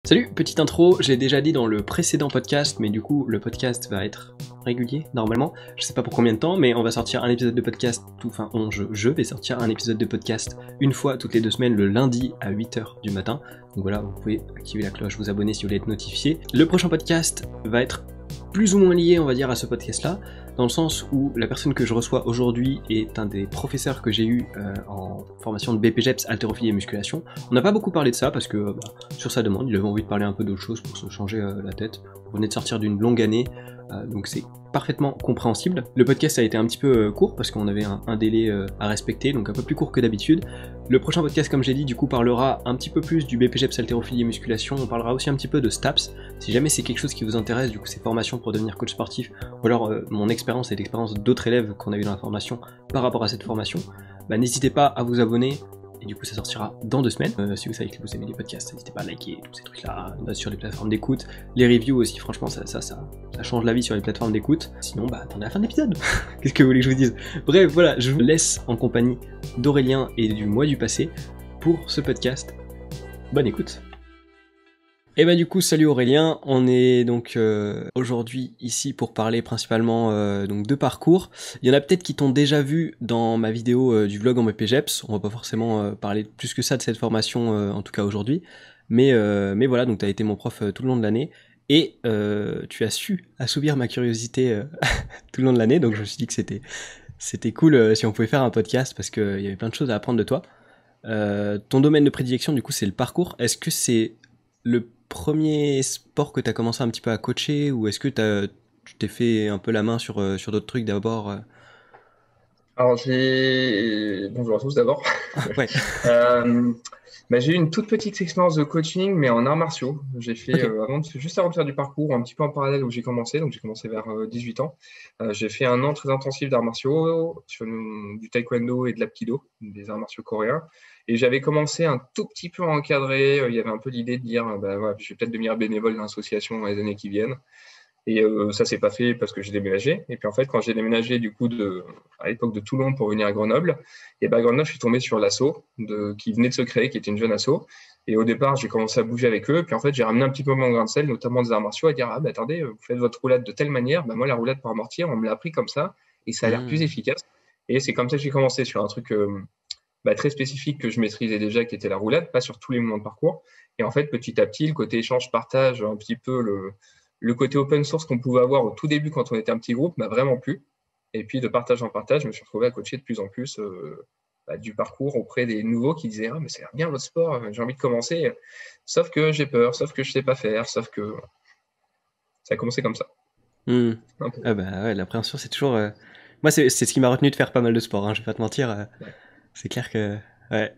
Salut, petite intro, j'ai déjà dit dans le précédent podcast, mais du coup le podcast va être régulier normalement. Je sais pas pour combien de temps, mais on va sortir un épisode de podcast, je vais sortir un épisode de podcast une fois toutes les 2 semaines le lundi à 8h du matin. Donc voilà, vous pouvez activer la cloche, vous abonner si vous voulez être notifié. Le prochain podcast va être plus ou moins lié, on va dire, à ce podcast-là, dans le sens où la personne que je reçois aujourd'hui est un des professeurs que j'ai eu en formation de BPGEPS, haltérophilie et musculation. On n'a pas beaucoup parlé de ça parce que sur sa demande, il avait envie de parler un peu d'autre chose pour se changer la tête. On venait de sortir d'une longue année, donc c'est parfaitement compréhensible. Le podcast a été un petit peu court parce qu'on avait un délai à respecter, donc un peu plus court que d'habitude. Le prochain podcast, comme j'ai dit, du coup parlera un petit peu plus du BPGEPS, haltérophilie et musculation. On parlera aussi un petit peu de STAPS. Si jamais c'est quelque chose qui vous intéresse, du coup ces formations pour devenir coach sportif, ou alors mon expérience et l'expérience d'autres élèves qu'on a eu dans la formation par rapport à cette formation, n'hésitez pas à vous abonner. Et du coup ça sortira dans 2 semaines. Si vous savez que vous aimez les podcasts, n'hésitez pas à liker tous ces trucs là sur les plateformes d'écoute. Les reviews aussi, franchement ça change la vie sur les plateformes d'écoute. Sinon attendez la fin de l'épisode. Qu'est-ce que vous voulez que je vous dise? Bref voilà, je vous laisse en compagnie d'Aurélien et du mois du passé pour ce podcast. Bonne écoute. Et du coup, salut Aurélien, on est donc aujourd'hui ici pour parler principalement donc de parcours. Il y en a peut-être qui t'ont déjà vu dans ma vidéo du vlog en BPGEPS, on va pas forcément parler plus que ça de cette formation en tout cas aujourd'hui, mais voilà, donc tu as été mon prof tout le long de l'année, et tu as su assouvir ma curiosité tout le long de l'année, donc je me suis dit que c'était cool si on pouvait faire un podcast, parce qu'il y avait plein de choses à apprendre de toi. Ton domaine de prédilection du coup c'est le parcours, est-ce que c'est le premier sport que tu as commencé un petit peu à coacher, ou est-ce que tu t'es fait un peu la main sur d'autres trucs d'abord? Alors, bonjour à tous d'abord. Ouais, Euh, j'ai eu une toute petite expérience de coaching, mais en arts martiaux. J'ai fait, ok. juste avant de faire du parcours, un petit peu en parallèle où j'ai commencé, donc j'ai commencé vers 18 ans. J'ai fait un an très intensif d'arts martiaux, sur du taekwondo et de l'apkido, des arts martiaux coréens. Et j'avais commencé un tout petit peu à encadrer. Il y avait un peu l'idée de dire, je vais peut-être devenir bénévole dans l'association dans les années qui viennent. Et ça s'est pas fait parce que j'ai déménagé. Et puis en fait, quand j'ai déménagé du coup à l'époque de Toulon pour venir à Grenoble, et Grenoble, je suis tombé sur l'asso qui venait de se créer, qui était une jeune asso. Et au départ, j'ai commencé à bouger avec eux. Puis en fait, j'ai ramené un petit peu mon grain de sel, notamment des arts martiaux, à dire attendez, vous faites votre roulade de telle manière. Moi, la roulade pour amortir, on me l'a appris comme ça, et ça a l'air plus Mmh. efficace. Et c'est comme ça que j'ai commencé sur un truc très spécifique que je maîtrisais déjà, qui était la roulade, pas sur tous les moments de parcours. Et en fait, petit à petit, le côté échange-partage, un petit peu le côté open source qu'on pouvait avoir au tout début quand on était un petit groupe m'a vraiment plu. Et puis de partage en partage, je me suis retrouvé à coacher de plus en plus du parcours auprès des nouveaux qui disaient mais ça a l'air bien votre sport, j'ai envie de commencer. Sauf que j'ai peur, sauf que je sais pas faire, sauf que ça a commencé comme ça. Mmh. Un peu. Ah ouais, l'appréhension c'est toujours... Moi c'est ce qui m'a retenu de faire pas mal de sport, hein, je vais pas te mentir. Ouais. C'est clair que... Ouais.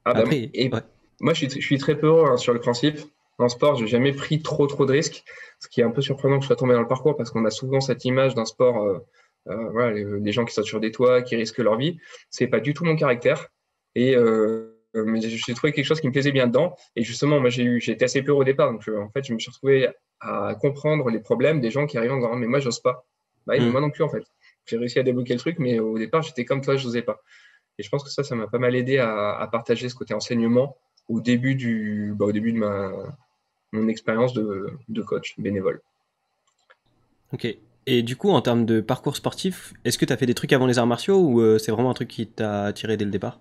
Après, Et ouais. moi, je suis très peu sur le principe. Dans le sport, j'ai jamais pris trop de risques, ce qui est un peu surprenant que je sois tombé dans le parcours parce qu'on a souvent cette image d'un sport, voilà, les gens qui sautent sur des toits, qui risquent leur vie. C'est pas du tout mon caractère. Et mais j'ai trouvé quelque chose qui me plaisait bien dedans. Et justement, moi, j'ai été assez peur au départ. Donc, en fait, je me suis retrouvé à comprendre les problèmes des gens qui arrivent en disant, mais moi, j'ose pas. Oui, mais Mmh. moi non plus, en fait. J'ai réussi à débloquer le truc, mais au départ, j'étais comme toi, je n'osais pas. Et je pense que ça m'a pas mal aidé à partager ce côté enseignement au début de mon expérience de coach bénévole. Ok. Et du coup, en termes de parcours sportif, est-ce que tu as fait des trucs avant les arts martiaux, ou c'est vraiment un truc qui t'a attiré dès le départ?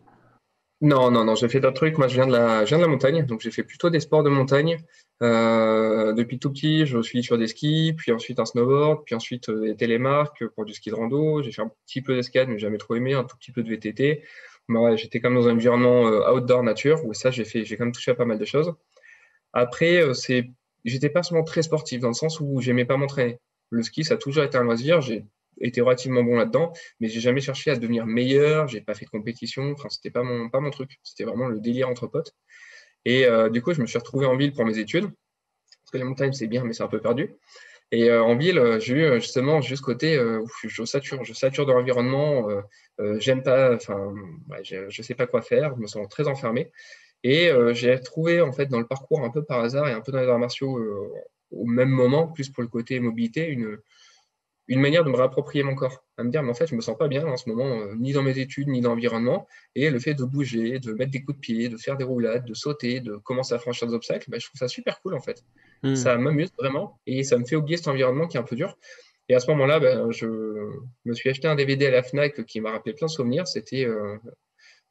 Non, j'ai fait d'autres trucs. Moi, je viens de la montagne, donc j'ai fait plutôt des sports de montagne. Depuis tout petit, je suis sur des skis, puis ensuite un snowboard, puis ensuite des télémarques pour du ski de rando. J'ai fait un petit peu d'escalade, mais jamais trop aimé, un tout petit peu de VTT. Mais ouais, j'étais comme dans un environnement outdoor nature, où ça, j'ai quand même touché à pas mal de choses. Après, j'étais pas seulement très sportif dans le sens où j'aimais pas m'entraîner. Le ski, ça a toujours été un loisir. J'ai été relativement bon là-dedans, mais j'ai jamais cherché à devenir meilleur. J'ai pas fait de compétition. Enfin, c'était pas mon truc. C'était vraiment le délire entre potes. Et du coup, je me suis retrouvé en ville pour mes études. Parce que les montagnes, c'est bien, mais c'est un peu perdu. Et en ville, j'ai eu justement juste côté où je sature de l'environnement. J'aime pas, enfin, ouais, je sais pas quoi faire. Je me sens très enfermé. Et j'ai trouvé en fait dans le parcours un peu par hasard et un peu dans les arts martiaux au même moment, plus pour le côté mobilité, une manière de me réapproprier mon corps, à me dire, mais en fait, je me sens pas bien en ce moment, ni dans mes études, ni dans l'environnement. Et le fait de bouger, de mettre des coups de pied, de faire des roulades, de sauter, de commencer à franchir des obstacles, bah, je trouve ça super cool en fait. Hmm. Ça m'amuse vraiment et ça me fait oublier cet environnement qui est un peu dur. Et à ce moment-là, ben, je me suis acheté un DVD à la Fnac qui m'a rappelé plein de souvenirs. C'était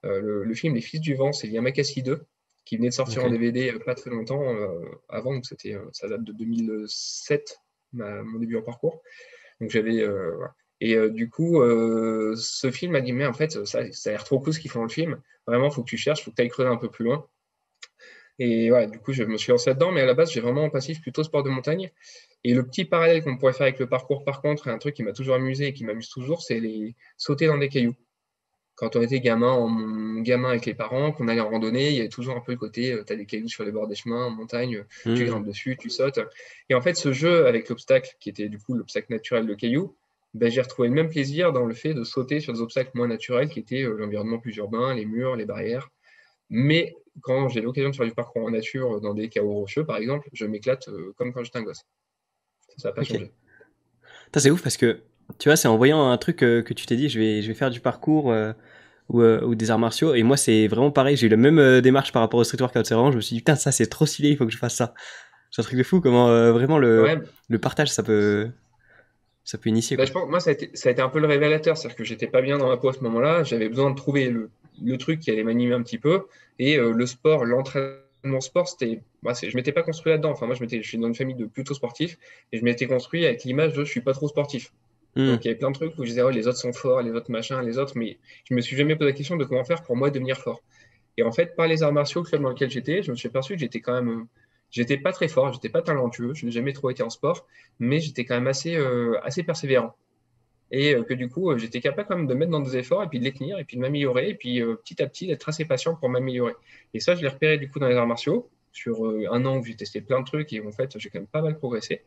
le film Les Fils du Vent, c'est Yamakasi 2, qui venait de sortir en Ok. DVD pas très longtemps avant, donc ça date de 2007, mon début en parcours. Donc j'avais voilà. Et du coup, ce film m'a dit, mais en fait, ça a l'air trop cool ce qu'ils font dans le film. Vraiment, il faut que tu cherches, il faut que tu ailles creuser un peu plus loin. Et voilà, du coup, je me suis lancé là-dedans, mais à la base, j'ai vraiment un passif plutôt sport de montagne. Et le petit parallèle qu'on pourrait faire avec le parcours, par contre, et un truc qui m'a toujours amusé et qui m'amuse toujours, c'est les sauter dans des cailloux. Quand on était gamin avec les parents, qu'on allait en randonnée, il y avait toujours un peu le côté, tu as des cailloux sur les bords des chemins, en montagne, tu Hmm. grimpes dessus, tu sautes. Et en fait, ce jeu avec l'obstacle, qui était du coup l'obstacle naturel de cailloux, ben, j'ai retrouvé le même plaisir dans le fait de sauter sur des obstacles moins naturels, qui étaient l'environnement plus urbain, les murs, les barrières. Mais quand j'ai l'occasion de faire du parcours en nature, dans des chaos rocheux, par exemple, je m'éclate comme quand j'étais un gosse. Ça n'a pas Ok. changé. Putain, c'est ouf parce que, tu vois, c'est en voyant un truc que tu t'es dit, je vais faire du parcours ou des arts martiaux. Et moi, c'est vraiment pareil. J'ai eu la même démarche par rapport au street workout. C'est vraiment, je me suis dit, putain, ça, c'est trop stylé, il faut que je fasse ça. C'est un truc de fou, comment vraiment Ouais, le partage, ça peut initier, bah, quoi. je pense, moi, ça a été un peu le révélateur. C'est-à-dire que j'étais pas bien dans ma peau à ce moment-là. J'avais besoin de trouver le truc qui allait m'animer un petit peu. Et le sport, l'entraînement sport, je m'étais pas construit là-dedans. Enfin, moi, je suis dans une famille de plutôt sportifs. Et je m'étais construit avec l'image de je suis pas trop sportif. Hmm. Donc, il y avait plein de trucs où je disais, oh, les autres sont forts, les autres machins, les autres. Mais je me suis jamais posé la question de comment faire pour moi devenir fort. Et en fait, par les arts martiaux, le club dans lequel j'étais, je me suis aperçu que j'étais quand même. J'étais pas très fort, j'étais pas talentueux, je n'ai jamais trop été en sport, mais j'étais quand même assez persévérant. Et que du coup, j'étais capable quand même de mettre dans des efforts et puis de les tenir et puis de m'améliorer et puis petit à petit d'être assez patient pour m'améliorer. Et ça, je l'ai repéré du coup dans les arts martiaux sur un an où j'ai testé plein de trucs et en fait, j'ai quand même pas mal progressé.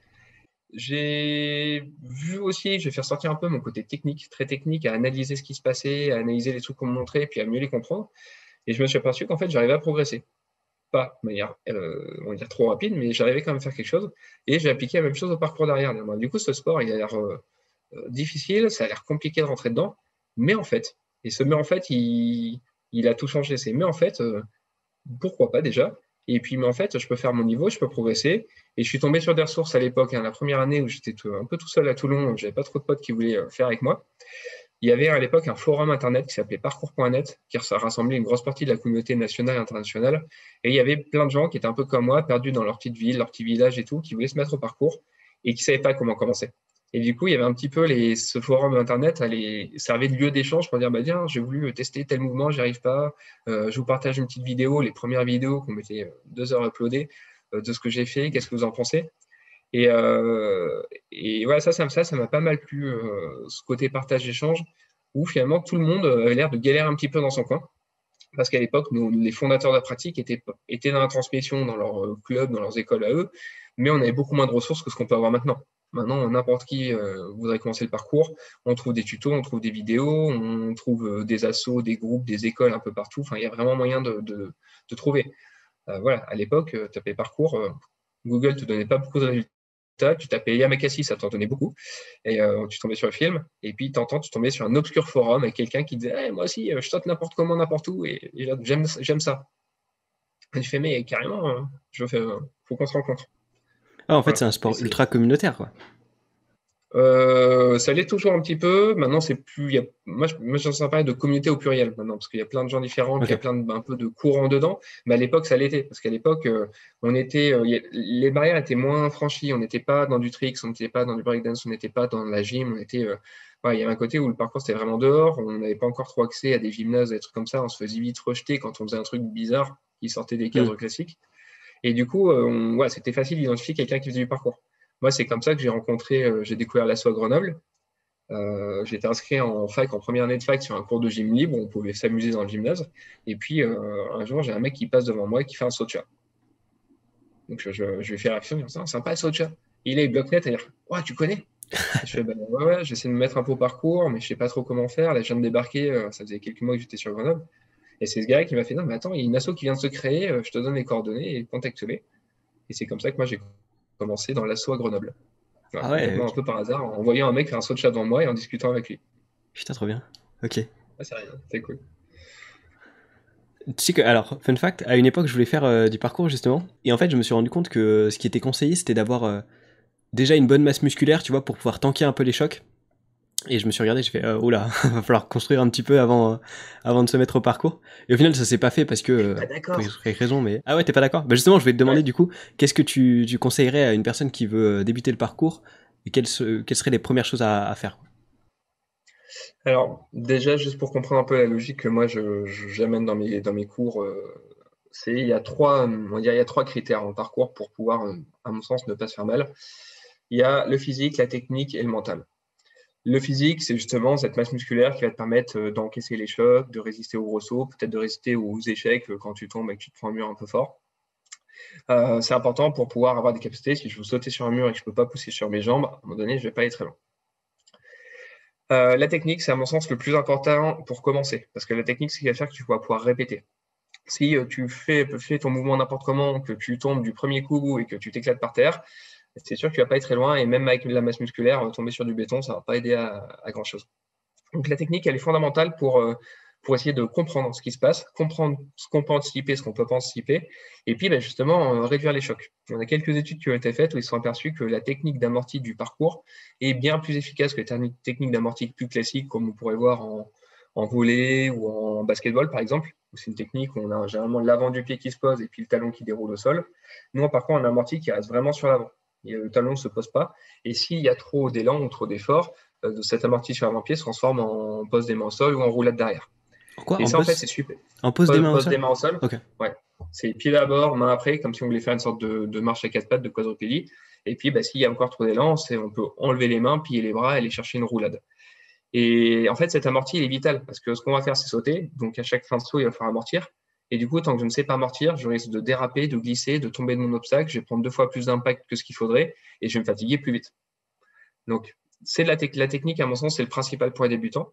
J'ai vu aussi, je vais faire sortir un peu mon côté technique, très technique, à analyser ce qui se passait, à analyser les trucs qu'on me montrait et puis à mieux les comprendre. Et je me suis aperçu qu'en fait, j'arrivais à progresser. Pas de manière, on va dire, trop rapide, mais j'arrivais quand même à faire quelque chose. Et j'ai appliqué la même chose au parcours derrière. Du coup, ce sport, il a l'air difficile, ça a l'air compliqué de rentrer dedans, mais en fait, et ce mais en fait, il a tout changé. C'est mais en fait, pourquoi pas déjà? Et puis, mais en fait, je peux faire mon niveau, je peux progresser. Et je suis tombé sur des ressources à l'époque, hein, la première année où j'étais un peu tout seul à Toulon, j'avais pas trop de potes qui voulaient faire avec moi. Il y avait à l'époque un forum internet qui s'appelait parcours.net, qui rassemblait une grosse partie de la communauté nationale et internationale. Et il y avait plein de gens qui étaient un peu comme moi, perdus dans leur petite ville, leur petit village et tout, qui voulaient se mettre au parcours et qui ne savaient pas comment commencer. Et du coup, il y avait un petit peu ce forum internet, servait de lieu d'échange pour dire, bah tiens, j'ai voulu tester tel mouvement, j'y arrive pas. Je vous partage une petite vidéo, les premières vidéos qu'on mettait 2 heures uploadées de ce que j'ai fait, qu'est-ce que vous en pensez? Et, voilà, ça m'a pas mal plu, ce côté partage-échange, où finalement tout le monde avait l'air de galérer un petit peu dans son coin. Parce qu'à l'époque, les fondateurs de la pratique étaient dans la transmission, dans leur club, dans leurs écoles à eux, mais on avait beaucoup moins de ressources que ce qu'on peut avoir maintenant. Maintenant, n'importe qui voudrait commencer le parcours, on trouve des tutos, on trouve des vidéos, on trouve des assos, des groupes, des écoles un peu partout. Enfin, il y a vraiment moyen de trouver. Voilà, à l'époque, tu tapais parcours, Google ne te donnait pas beaucoup de résultats, tu tapais Yamakasi, ça t'en donnait beaucoup, et tu tombais sur le film, et puis tu tombais sur un obscur forum avec quelqu'un qui disait moi aussi, je saute n'importe comment, n'importe où, et là, j'aime ça. Et tu fais, mais carrément, faut qu'on se rencontre. Ah, en fait, c'est Voilà. un sport ultra communautaire, quoi. Ça l'est toujours un petit peu. Maintenant, c'est plus. Moi, j'en sens parler de communauté au pluriel maintenant, parce qu'il y a plein de gens différents, puis il y a Ok. un peu de courants dedans. Mais à l'époque, ça l'était, parce qu'à l'époque, les barrières étaient moins franchies. On n'était pas dans du tricks, on n'était pas dans du breakdance, on n'était pas dans la gym. Il y avait un côté où le parcours c'était vraiment dehors. On n'avait pas encore trop accès à des gymnases, des trucs comme ça. On se faisait vite rejeter quand on faisait un truc bizarre qui sortait des Hmm. cadres classiques. Et du coup, c'était facile d'identifier quelqu'un qui faisait du parcours. Moi, c'est comme ça que j'ai découvert l'assaut à Grenoble. J'étais inscrit en fac, en première année de fac, sur un cours de gym libre où on pouvait s'amuser dans le gymnase. Et puis, un jour, j'ai un mec qui passe devant moi et qui fait un saut de chat. Donc, je lui fais réaction, il me dit, sympa le saut de chat. Il est bloc-net à dire, ouais, tu connais? Et je fais, bah, ouais, j'essaie de me mettre un peu au parcours, mais je sais pas trop comment faire. Là, je viens de débarquer, ça faisait quelques mois que j'étais sur Grenoble. Et c'est ce gars qui m'a fait, non, mais attends, il y a une asso qui vient de se créer, je te donne les coordonnées et contacte-les. Et c'est comme ça que moi, j'ai commencé dans l'assaut à Grenoble. Voilà, Ah ouais, complètement un ok. peu par hasard, en voyant un mec faire un saut de chat devant moi et en discutant avec lui. Putain, trop bien. Ok. Ah, c'est rien, c'est cool. Tu sais que, alors, fun fact, à une époque, je voulais faire du parcours justement, et en fait, je me suis rendu compte que ce qui était conseillé, c'était d'avoir déjà une bonne masse musculaire, tu vois, pour pouvoir tanker un peu les chocs. Et je me suis regardé, j'ai fait, oula, va falloir construire un petit peu avant de se mettre au parcours. Et au final, ça s'est pas fait parce que, Je suis pas pour d'accord. X raison, mais. Ah ouais, t'es pas d'accord? Bah justement, je vais te demander Ouais. du coup, qu'est-ce que tu conseillerais à une personne qui veut débuter le parcours et quelles seraient les premières choses à faire? Alors, déjà, juste pour comprendre un peu la logique que moi j'amène dans mes cours, il y a on va dire, il y a trois critères en parcours pour pouvoir, à mon sens, ne pas se faire mal. Il y a le physique, la technique et le mental. Le physique, c'est justement cette masse musculaire qui va te permettre d'encaisser les chocs, de résister aux gros sauts, peut-être de résister aux échecs quand tu tombes et que tu te prends un mur un peu fort. C'est important pour pouvoir avoir des capacités. Si je veux sauter sur un mur et que je ne peux pas pousser sur mes jambes, à un moment donné, je ne vais pas aller très loin. La technique, c'est à mon sens le plus important pour commencer, parce que la technique, c'est ce qui va faire que tu vas pouvoir répéter. Si tu fais ton mouvement n'importe comment, que tu tombes du premier coup et que tu t'éclates par terre, c'est sûr que tu ne vas pas aller très loin, et même avec la masse musculaire, tomber sur du béton, ça ne va pas aider à grand-chose. Donc la technique, elle est fondamentale pour essayer de comprendre ce qui se passe, comprendre ce qu'on peut anticiper, ce qu'on ne peut pas anticiper, et puis justement réduire les chocs. On a quelques études qui ont été faites où ils se sont aperçus que la technique d'amorti du parcours est bien plus efficace que les techniques d'amorti plus classiques, comme on pourrait voir en volley ou en basketball, par exemple, où c'est une technique où on a généralement l'avant du pied qui se pose et puis le talon qui déroule au sol. Nous, par contre, on a un amorti qui reste vraiment sur l'avant. Et le talon ne se pose pas. Et s'il y a trop d'élan ou trop d'efforts, de cet amorti sur l'avant-pied se transforme en pose des mains au sol ou en roulade derrière. En quoi? Et En ça, en fait, pose? c'est super. En pose des mains au Pose sol? des mains au sol. Ok. Ouais. C'est pied d'abord, main après, comme si on voulait faire une sorte de marche à quatre pattes, de quadrupédie. Et puis, s'il y a encore trop d'élan, on peut enlever les mains, plier les bras et aller chercher une roulade. Et en fait, cet amorti, il est vital parce que ce qu'on va faire, c'est sauter. Donc, à chaque fin de saut, il va falloir amortir. Et du coup, tant que je ne sais pas amortir, je risque de déraper, de glisser, de tomber de mon obstacle. Je vais prendre 2 fois plus d'impact que ce qu'il faudrait et je vais me fatiguer plus vite. Donc, c'est la technique, à mon sens, c'est le principal pour les débutants.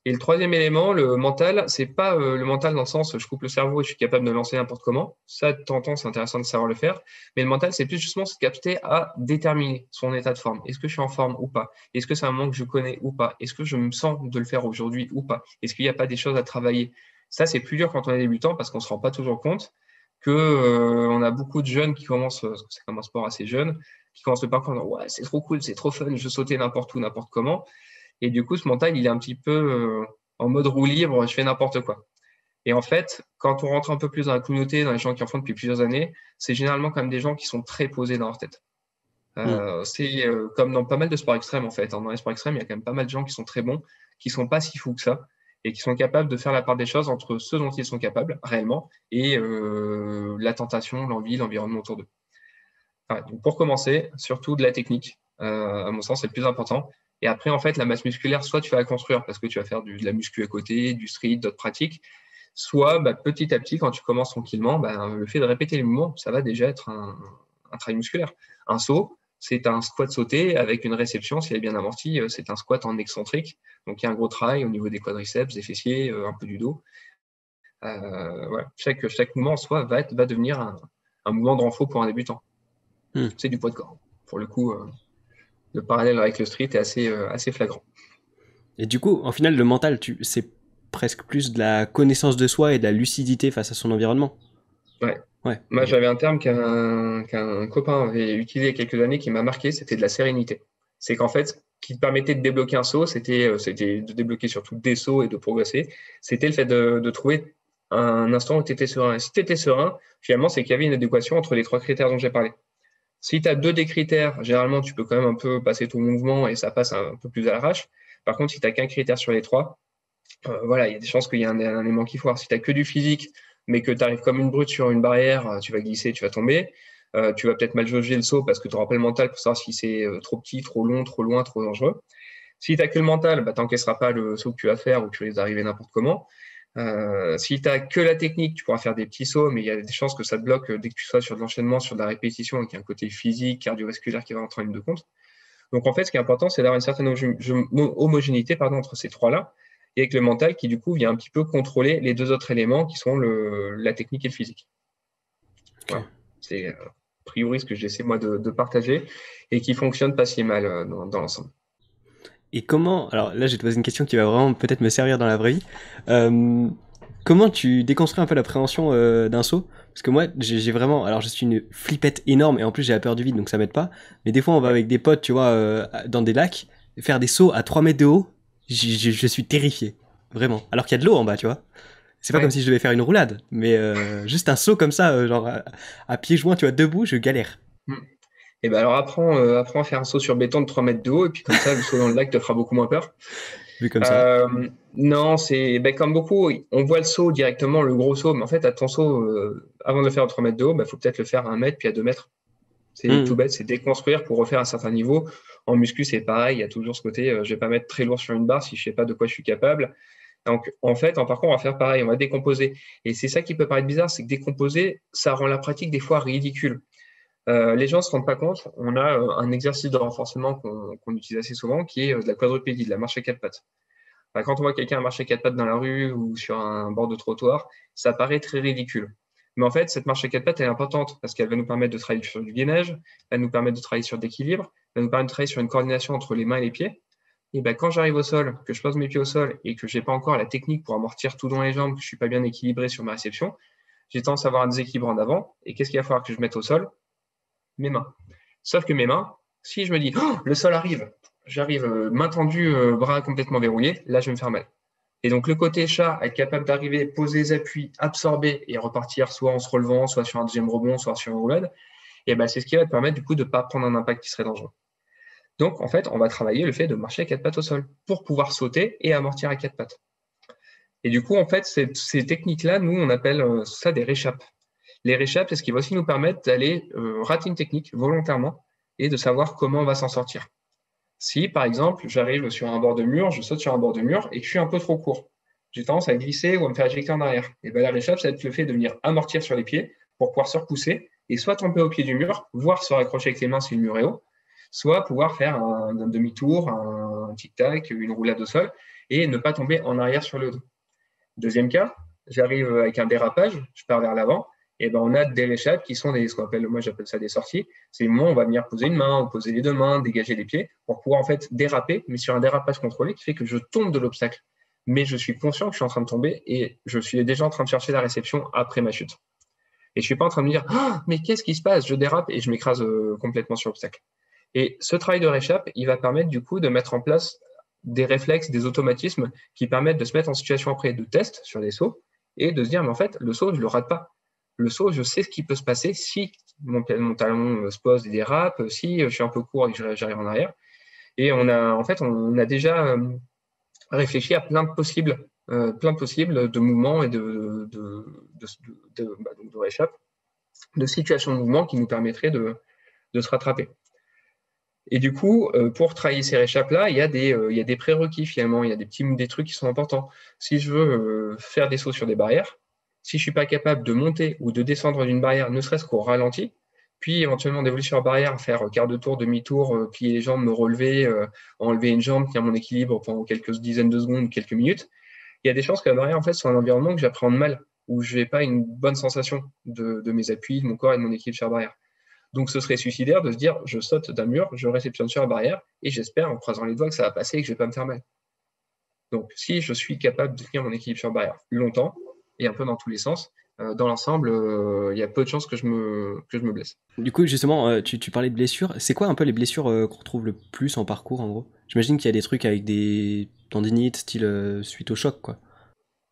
Et le troisième élément, le mental, c'est pas le mental dans le sens je coupe le cerveau et je suis capable de me lancer n'importe comment. Ça, de temps en temps, c'est intéressant de savoir le faire. Mais le mental, c'est plus justement cette capacité à déterminer son état de forme. Est-ce que je suis en forme ou pas? Est-ce que c'est un moment que je connais ou pas? Est-ce que je me sens de le faire aujourd'hui ou pas? Est-ce qu'il n'y a pas des choses à travailler? Ça, c'est plus dur quand on est débutant parce qu'on ne se rend pas toujours compte que on a beaucoup de jeunes qui commencent, parce que c'est comme un sport assez jeune, qui commencent le parcours en disant ouais, c'est trop cool, c'est trop fun, je veux sauter n'importe où, n'importe comment. Et du coup, ce mental, il est un petit peu en mode roue libre, je fais n'importe quoi. Et en fait, quand on rentre un peu plus dans la communauté, dans les gens qui en font depuis plusieurs années, c'est généralement quand même des gens qui sont très posés dans leur tête. Hmm. C'est comme dans pas mal de sports extrêmes, en fait. Dans les sports extrêmes, il y a quand même pas mal de gens qui sont très bons, qui sont pas si fous que ça, et qui sont capables de faire la part des choses entre ce dont ils sont capables, réellement, et la tentation, l'envie, l'environnement autour d'eux. Ouais, donc pour commencer, surtout de la technique, à mon sens, c'est le plus important. Et après, en fait, la masse musculaire, soit tu vas la construire parce que tu vas faire de la muscu à côté, du street, d'autres pratiques, soit petit à petit, quand tu commences tranquillement, le fait de répéter les mouvements, ça va déjà être un travail musculaire. Un saut, c'est un squat sauté avec une réception, s'il est bien amorti, c'est un squat en excentrique. Donc il y a un gros travail au niveau des quadriceps, des fessiers, un peu du dos. Ouais. Chaque mouvement en soi va devenir un mouvement de renfort pour un débutant. Hmm. C'est du poids de corps. Pour le coup, le parallèle avec le street est assez flagrant. Et du coup, en final, le mental, c'est presque plus de la connaissance de soi et de la lucidité face à son environnement. Ouais. Ouais, Moi, ok. j'avais un terme qu'un copain avait utilisé il y a quelques années qui m'a marqué, c'était de la sérénité. C'est qu'en fait, ce qui te permettait de débloquer un saut, c'était de débloquer surtout des sauts et de progresser. C'était le fait de trouver un instant où tu étais serein. Et si tu étais serein, finalement, c'est qu'il y avait une adéquation entre les trois critères dont j'ai parlé. Si tu as deux des critères, généralement, tu peux quand même un peu passer ton mouvement et ça passe un peu plus à l'arrache. Par contre, si tu n'as qu'un critère sur les trois, voilà, il y a des chances qu'il y ait un élément qui foire. Si tu n'as que du physique, mais que tu arrives comme une brute sur une barrière, tu vas glisser, tu vas tomber. Tu vas peut-être mal jauger le saut parce que tu n'auras pas le mental pour savoir si c'est trop petit, trop long, trop loin, trop dangereux. Si tu n'as que le mental, tu n'encaisseras pas le saut que tu vas faire ou tu vas arriver n'importe comment. Si tu n'as que la technique, tu pourras faire des petits sauts, mais il y a des chances que ça te bloque dès que tu sois sur de l'enchaînement, sur de la répétition, avec un côté physique, cardiovasculaire qui va entrer en ligne de compte. Donc en fait, ce qui est important, c'est d'avoir une certaine homogénéité entre ces trois-là, et avec le mental qui du coup vient un petit peu contrôler les deux autres éléments qui sont la technique et le physique. Ok. Voilà. C'est priori ce que j'essaie moi de partager et qui fonctionne pas si mal dans l'ensemble. Et comment, alors là, je vais te poser une question qui va vraiment peut-être me servir dans la vraie vie. Euh, Comment tu déconstruis un peu l'appréhension d'un saut? Parce que moi, j'ai vraiment, alors je suis une flippette énorme et en plus j'ai la peur du vide, donc ça m'aide pas. Mais des fois, on va Ouais. avec des potes, tu vois, dans des lacs, faire des sauts à 3 mètres de haut. Je suis terrifié, vraiment. Alors qu'il y a de l'eau en bas, tu vois. C'est pas comme Ouais. si je devais faire une roulade, mais juste un saut comme ça, genre à pieds joints, tu vois, debout, je galère. Mm. Et ben alors apprends à faire un saut sur béton de 3 mètres de haut et puis comme ça le saut dans le lac te fera beaucoup moins peur. Vu comme ça. Non, c'est ben, comme beaucoup, on voit le saut directement, le gros saut, mais en fait, à ton saut, avant de le faire à 3 mètres de haut, il faut peut-être le faire à 1 mètre puis à 2 mètres. C'est tout Mhm. bête, c'est déconstruire pour refaire un certain niveau. En muscu, c'est pareil, il y a toujours ce côté, je vais pas mettre très lourd sur une barre si je sais pas de quoi je suis capable. Donc, en fait, en parcours, on va faire pareil, on va décomposer. Et c'est ça qui peut paraître bizarre, c'est que décomposer, ça rend la pratique des fois ridicule. Les gens ne se rendent pas compte, on a un exercice de renforcement qu'on utilise assez souvent, qui est de la quadrupédie, de la marche à quatre pattes. Enfin, quand on voit quelqu'un marcher quatre pattes dans la rue ou sur un bord de trottoir, ça paraît très ridicule. Mais en fait, cette marche à quatre pattes, elle est importante parce qu'elle va nous permettre de travailler sur du gainage, elle va nous permettre de travailler sur l'équilibre, elle va nous permettre de travailler sur une coordination entre les mains et les pieds. Et ben, quand j'arrive au sol, que je pose mes pieds au sol et que j'ai pas encore la technique pour amortir tout dans les jambes, que je suis pas bien équilibré sur ma réception, j'ai tendance à avoir un déséquilibre en avant. Et qu'est-ce qu'il va falloir que je mette au sol? Mes mains. Sauf que mes mains, si je me dis, oh, le sol arrive, j'arrive main tendue, bras complètement verrouillés, là, je vais me faire mal. Et donc, le côté chat, être capable d'arriver, poser les appuis, absorber et repartir soit en se relevant, soit sur un deuxième rebond, soit sur une roulade, et ben, c'est ce qui va te permettre, du coup, de ne pas prendre un impact qui serait dangereux. Donc, en fait, on va travailler le fait de marcher à quatre pattes au sol pour pouvoir sauter et amortir à quatre pattes. Et du coup, en fait, ces techniques-là, nous, on appelle ça des réchappes. Les réchappes, c'est ce qui va aussi nous permettre d'aller rater une technique volontairement et de savoir comment on va s'en sortir. Si, par exemple, j'arrive sur un bord de mur, je saute sur un bord de mur et que je suis un peu trop court, j'ai tendance à glisser ou à me faire éjecter en arrière. Et bien, la réchappe, ça va être le fait de venir amortir sur les pieds pour pouvoir se repousser et soit tomber au pied du mur, voire se raccrocher avec les mains si le mur est haut, soit pouvoir faire un demi-tour, un tic-tac, une roulade au sol et ne pas tomber en arrière sur le dos. Deuxième cas, j'arrive avec un dérapage, je pars vers l'avant, et ben on a des réchappes qui sont ce qu'on appelle, moi j'appelle ça des sorties. C'est le moment où on va venir poser une main, ou poser les deux mains, dégager les pieds, pour pouvoir en fait déraper, mais sur un dérapage contrôlé qui fait que je tombe de l'obstacle. Mais je suis conscient que je suis en train de tomber et je suis déjà en train de chercher la réception après ma chute. Et je suis pas en train de me dire, oh, mais qu'est-ce qui se passe? Je dérape et je m'écrase complètement sur l'obstacle. Et ce travail de réchappe, il va permettre du coup de mettre en place des réflexes, des automatismes qui permettent de se mettre en situation après de test sur des sauts et de se dire, mais en fait, le saut, je le rate pas. Le saut, je sais ce qui peut se passer si mon talon se pose et dérape, si je suis un peu court et que j'arrive en arrière. Et on a déjà réfléchi à plein de possibles de mouvements et de réchappe, de situations de mouvement qui nous permettraient de se rattraper. Et du coup, pour travailler ces réchappes-là, il y a des prérequis finalement, il y a des trucs qui sont importants. Si je veux faire des sauts sur des barrières, si je suis pas capable de monter ou de descendre d'une barrière, ne serait-ce qu'au ralenti, puis éventuellement d'évoluer sur la barrière, faire quart de tour, demi-tour, plier les jambes, me relever, enlever une jambe, tenir mon équilibre pendant quelques dizaines de secondes, quelques minutes, il y a des chances que la barrière en fait soit un environnement que j'appréhende mal, où je n'ai pas une bonne sensation de mes appuis, de mon corps et de mon équilibre sur la barrière. Donc, ce serait suicidaire de se dire, je saute d'un mur, je réceptionne sur la barrière, et j'espère, en croisant les doigts, que ça va passer et que je ne vais pas me faire mal. Donc, si je suis capable de tenir mon équilibre sur la barrière plus longtemps, et un peu dans tous les sens, dans l'ensemble, il y a peu de chances que je me blesse. Du coup, justement, tu parlais de blessures. C'est quoi un peu les blessures qu'on retrouve le plus en parcours, en gros? J'imagine qu'il y a des trucs avec des tendinites, style suite au choc, quoi.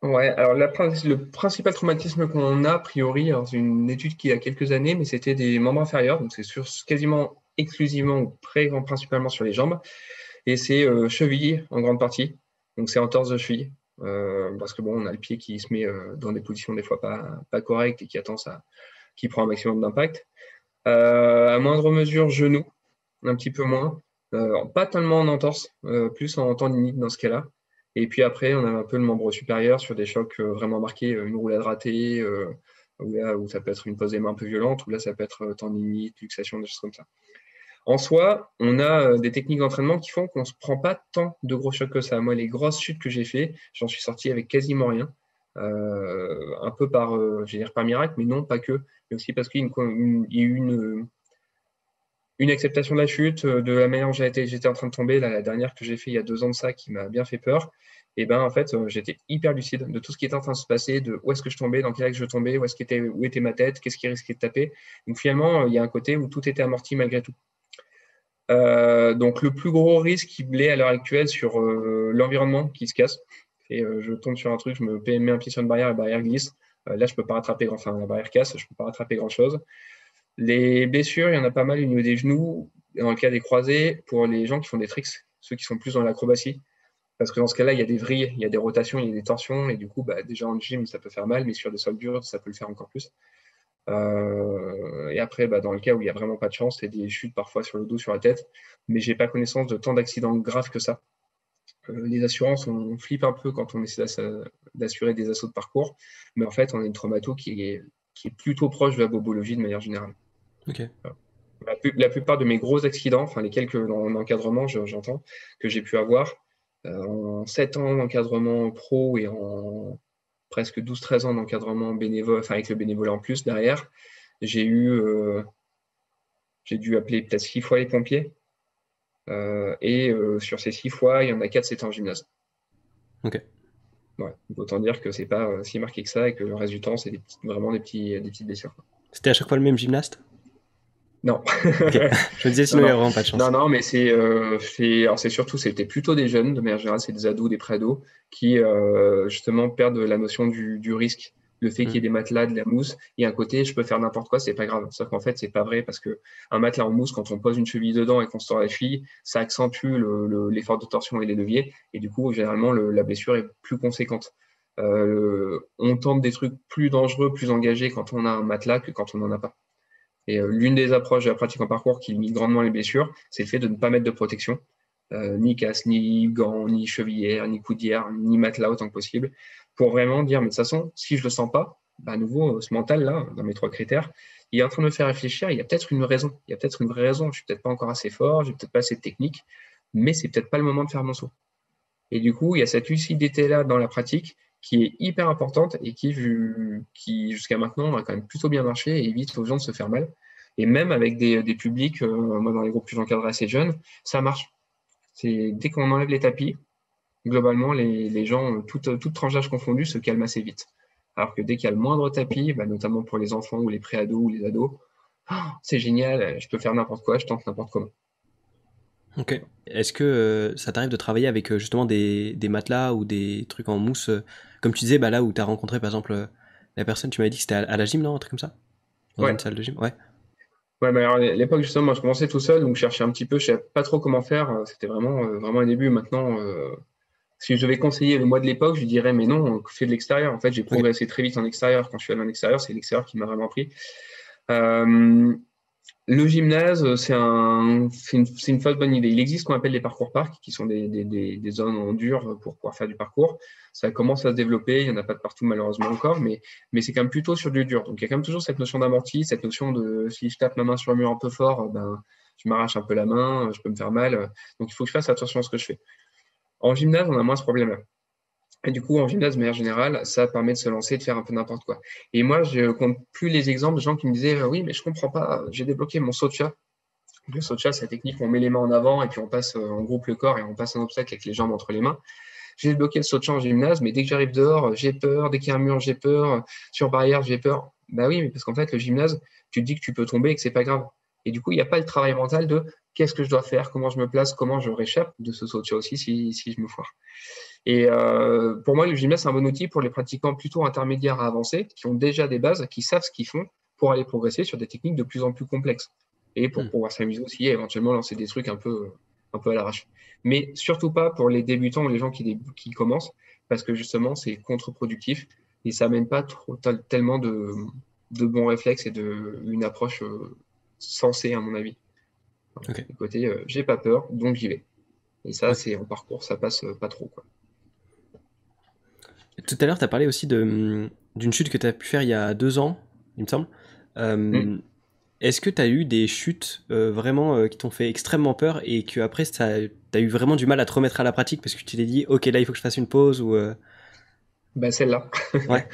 Ouais, alors le principal traumatisme qu'on a priori, c'est une étude qui a quelques années, mais c'était des membres inférieurs, donc c'est quasiment exclusivement ou principalement sur les jambes, et c'est cheville en grande partie, donc c'est entorse de cheville, parce que bon, on a le pied qui se met dans des positions des fois pas correctes et qui prend un maximum d'impact. À moindre mesure, genou, un petit peu moins, pas tellement en entorse, plus en tendinite dans ce cas-là. Et puis après, on a un peu le membre supérieur sur des chocs vraiment marqués, une roulade ratée, où ça peut être une pose des mains un peu violente, ou là, ça peut être tendinite, luxation, des choses comme ça. En soi, on a des techniques d'entraînement qui font qu'on ne se prend pas tant de gros chocs que ça. Moi, les grosses chutes que j'ai fait, j'en suis sorti avec quasiment rien. un peu je vais dire par miracle, mais non, pas que, mais aussi parce qu'il y a eu une acceptation de la chute, de la manière dont j'étais en train de tomber, la dernière que j'ai fait il y a 2 ans de ça, qui m'a bien fait peur. Et ben en fait, j'étais hyper lucide de tout ce qui était en train de se passer, de où est-ce que je tombais, dans quel axe je tombais, où était ma tête, qu'est-ce qui risquait de taper. Donc finalement, il y a un côté où tout était amorti malgré tout. Donc le plus gros risque qui l'est à l'heure actuelle sur l'environnement qui se casse. Et je tombe sur un truc, je mets un pied sur une barrière, la barrière glisse. Là, je peux pas rattraper la barrière casse, je peux pas rattraper grand-chose. Les blessures, il y en a pas mal au niveau des genoux, dans le cas des croisés, pour les gens qui font des tricks, ceux qui sont plus dans l'acrobatie. Parce que dans ce cas-là, il y a des vrilles, il y a des rotations, il y a des torsions, et du coup, déjà en gym, ça peut faire mal, mais sur des sols durs, ça peut le faire encore plus. Et après, dans le cas où il n'y a vraiment pas de chance, c'est des chutes parfois sur le dos, sur la tête, mais j'ai pas connaissance de tant d'accidents graves que ça. Les assurances, on flippe un peu quand on essaie d'assurer des assauts de parcours, mais en fait, on a une traumato qui est plutôt proche de la bobologie de manière générale. Ok. La plupart de mes gros accidents, enfin les quelques en encadrement, j'entends, que j'ai pu avoir, en 7 ans d'encadrement pro et en presque 12-13 ans d'encadrement bénévole, enfin avec le bénévolat en plus derrière, j'ai dû appeler peut-être 6 fois les pompiers. Et sur ces 6 fois, il y en a 4, c'était en gymnase. Ok. Ouais. Autant dire que c'est pas si marqué que ça et que le reste du temps, c'est vraiment des petites blessures. C'était à chaque fois le même gymnaste? Non. Ok. Je me disais sinon il n'y a vraiment pas de chance. Non, mais alors c'est surtout, c'était plutôt des jeunes, de manière générale, c'est des ados, des pré-ados, qui justement perdent la notion du risque. Le fait qu'il y ait des matelas, de la mousse, il y a un côté, je peux faire n'importe quoi, c'est pas grave. Sauf qu'en fait, c'est pas vrai parce que un matelas en mousse, quand on pose une cheville dedans et qu'on se tord la cheville, ça accentue l'effort de torsion et les leviers. Et du coup, généralement, la blessure est plus conséquente. On tente des trucs plus dangereux, plus engagés quand on a un matelas que quand on n'en a pas. Et l'une des approches de la pratique en parcours qui limite grandement les blessures, c'est le fait de ne pas mettre de protection, ni casque, ni gants, ni chevillère, ni coudière, ni matelas autant que possible, pour vraiment dire, mais de toute façon, si je le sens pas, à nouveau, ce mental-là, dans mes 3 critères, il est en train de me faire réfléchir, il y a peut-être une raison, il y a peut-être une vraie raison, je suis peut-être pas encore assez fort, j'ai peut-être pas assez de technique, mais c'est peut-être pas le moment de faire mon saut. Et du coup, il y a cette lucidité-là dans la pratique qui est hyper importante et qui jusqu'à maintenant, a quand même plutôt bien marché et évite aux gens de se faire mal. Et même avec des publics, moi dans les groupes que j'encadre assez jeunes, ça marche. Dès qu'on enlève les tapis, globalement, les gens, toute tranche d'âge confondue, se calment assez vite. Alors que dès qu'il y a le moindre tapis, notamment pour les enfants ou les pré-ados ou les ados, c'est génial, je peux faire n'importe quoi, je tente n'importe comment. Ok. Est-ce que ça t'arrive de travailler avec justement des matelas ou des trucs en mousse comme tu disais, là où tu as rencontré par exemple la personne, tu m'avais dit que c'était à la gym, non? Un truc comme ça? Dans Ouais. une salle de gym? Ouais. Ouais, mais alors, à l'époque, justement, moi, je commençais tout seul, donc je cherchais un petit peu, je savais pas trop comment faire. C'était vraiment un début. Maintenant, si je devais conseiller le moi de l'époque, je dirais, mais non, fais de l'extérieur. En fait, j'ai progressé très vite en extérieur. Quand je suis allé en extérieur, c'est l'extérieur qui m'a vraiment pris. Le gymnase, c'est une fausse bonne idée. Il existe ce qu'on appelle les parcours parcs, qui sont des zones en dur pour pouvoir faire du parcours. Ça commence à se développer, il n'y en a pas de partout malheureusement encore, mais c'est quand même plutôt sur du dur. Donc il y a quand même toujours cette notion d'amorti, cette notion de si je tape ma main sur le mur un peu fort, je m'arrache un peu la main, je peux me faire mal. Donc il faut que je fasse attention à ce que je fais. En gymnase, on a moins ce problème-là. Et du coup, en gymnase, de manière générale, ça permet de se lancer, de faire un peu n'importe quoi. Et moi, je compte plus les exemples de gens qui me disaient oui, mais je comprends pas, j'ai débloqué mon saut de chat. Le saut de chat, c'est la technique où on met les mains en avant et puis on passe, on groupe le corps et on passe un obstacle avec les jambes entre les mains. J'ai débloqué le saut de chat en gymnase, mais dès que j'arrive dehors, j'ai peur. Dès qu'il y a un mur, j'ai peur. Sur barrière, j'ai peur. Bah oui, mais parce qu'en fait, le gymnase, tu te dis que tu peux tomber et que c'est pas grave. Et du coup, il n'y a pas le travail mental de qu'est-ce que je dois faire, comment je me place, comment je réchappe de ce saut de chat aussi si je me foire. Et pour moi, le gymnase, c'est un bon outil pour les pratiquants plutôt intermédiaires à avancés, qui ont déjà des bases, qui savent ce qu'ils font pour aller progresser sur des techniques de plus en plus complexes. Et pour pouvoir s'amuser aussi et éventuellement lancer des trucs un peu à l'arrache. Mais surtout pas pour les débutants ou les gens qui commencent, parce que justement, c'est contre-productif et ça n'amène pas tellement de bons réflexes et une approche sensée, à mon avis. Okay. Du côté, j'ai pas peur, donc j'y vais. Et ça, Okay. c'est en parcours, ça passe pas trop, quoi. Tout à l'heure, tu as parlé aussi d'une chute que tu as pu faire il y a 2 ans, il me semble. Est-ce que tu as eu des chutes vraiment qui t'ont fait extrêmement peur et que après tu as eu vraiment du mal à te remettre à la pratique parce que tu t'es dit ok là il faut que je fasse une pause ou Bah, celle-là. Ouais.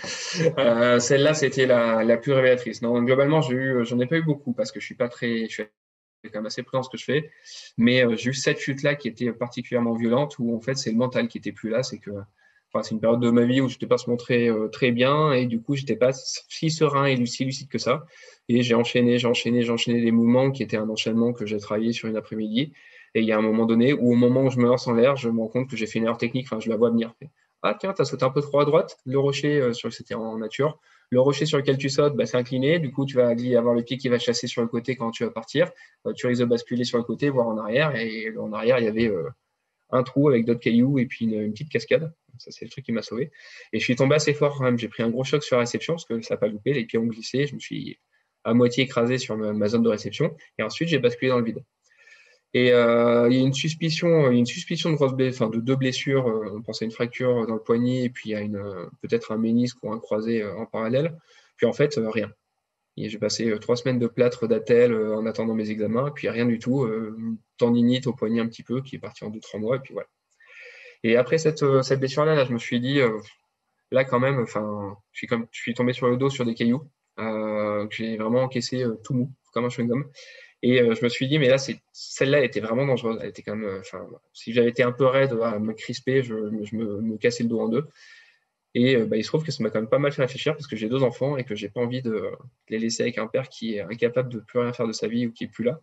Celle-là, c'était la plus révélatrice. Non, globalement, j'en ai pas eu beaucoup parce que je suis quand même assez prudent dans ce que je fais. Mais j'ai eu cette chute-là qui était particulièrement violente où en fait, c'est le mental qui était plus là. Enfin, c'est une période de ma vie où je n'étais pas se montrer très bien et du coup, j'étais pas si serein et si lucide que ça. Et j'ai enchaîné des mouvements qui étaient un enchaînement que j'ai travaillé sur une après-midi. Et il y a un moment donné où, au moment où je me lance en l'air, je me rends compte que j'ai fait une erreur technique. Enfin, je la vois venir. Ah, tiens, tu as sauté un peu trop à droite. Le rocher, c'était en nature. Le rocher sur lequel tu sautes, bah, c'est incliné. Du coup, tu vas avoir le pied qui va chasser sur le côté quand tu vas partir. Tu risques de basculer sur le côté, voire en arrière. Et en arrière, il y avait un trou avec d'autres cailloux et puis une petite cascade. Ça, c'est le truc qui m'a sauvé. Et je suis tombé assez fort quand même. J'ai pris un gros choc sur la réception parce que ça n'a pas loupé. Les pieds ont glissé. Je me suis à moitié écrasé sur ma zone de réception. Et ensuite, j'ai basculé dans le vide. Et il y a une suspicion de enfin, de deux blessures. On pense à une fracture dans le poignet et puis à peut-être un ménisque ou un croisé en parallèle. Puis en fait, rien. Et j'ai passé 3 semaines de plâtre d'attelle en attendant mes examens, et puis rien du tout. Une tendinite au poignet un petit peu qui est partie en 2-3 mois, et puis voilà. Et après cette blessure-là, là, je me suis dit, là quand même, enfin, je suis tombé sur le dos sur des cailloux, que j'ai vraiment encaissé tout mou, comme un chewing-gum. Et je me suis dit, mais là, celle-là était vraiment dangereuse. Elle était quand même, enfin, si j'avais été un peu raide à me crisper, me cassais le dos en deux. Et bah, il se trouve que ça m'a quand même pas mal fait réfléchir parce que j'ai 2 enfants et que j'ai pas envie de les laisser avec un père qui est incapable de plus rien faire de sa vie ou qui est plus là.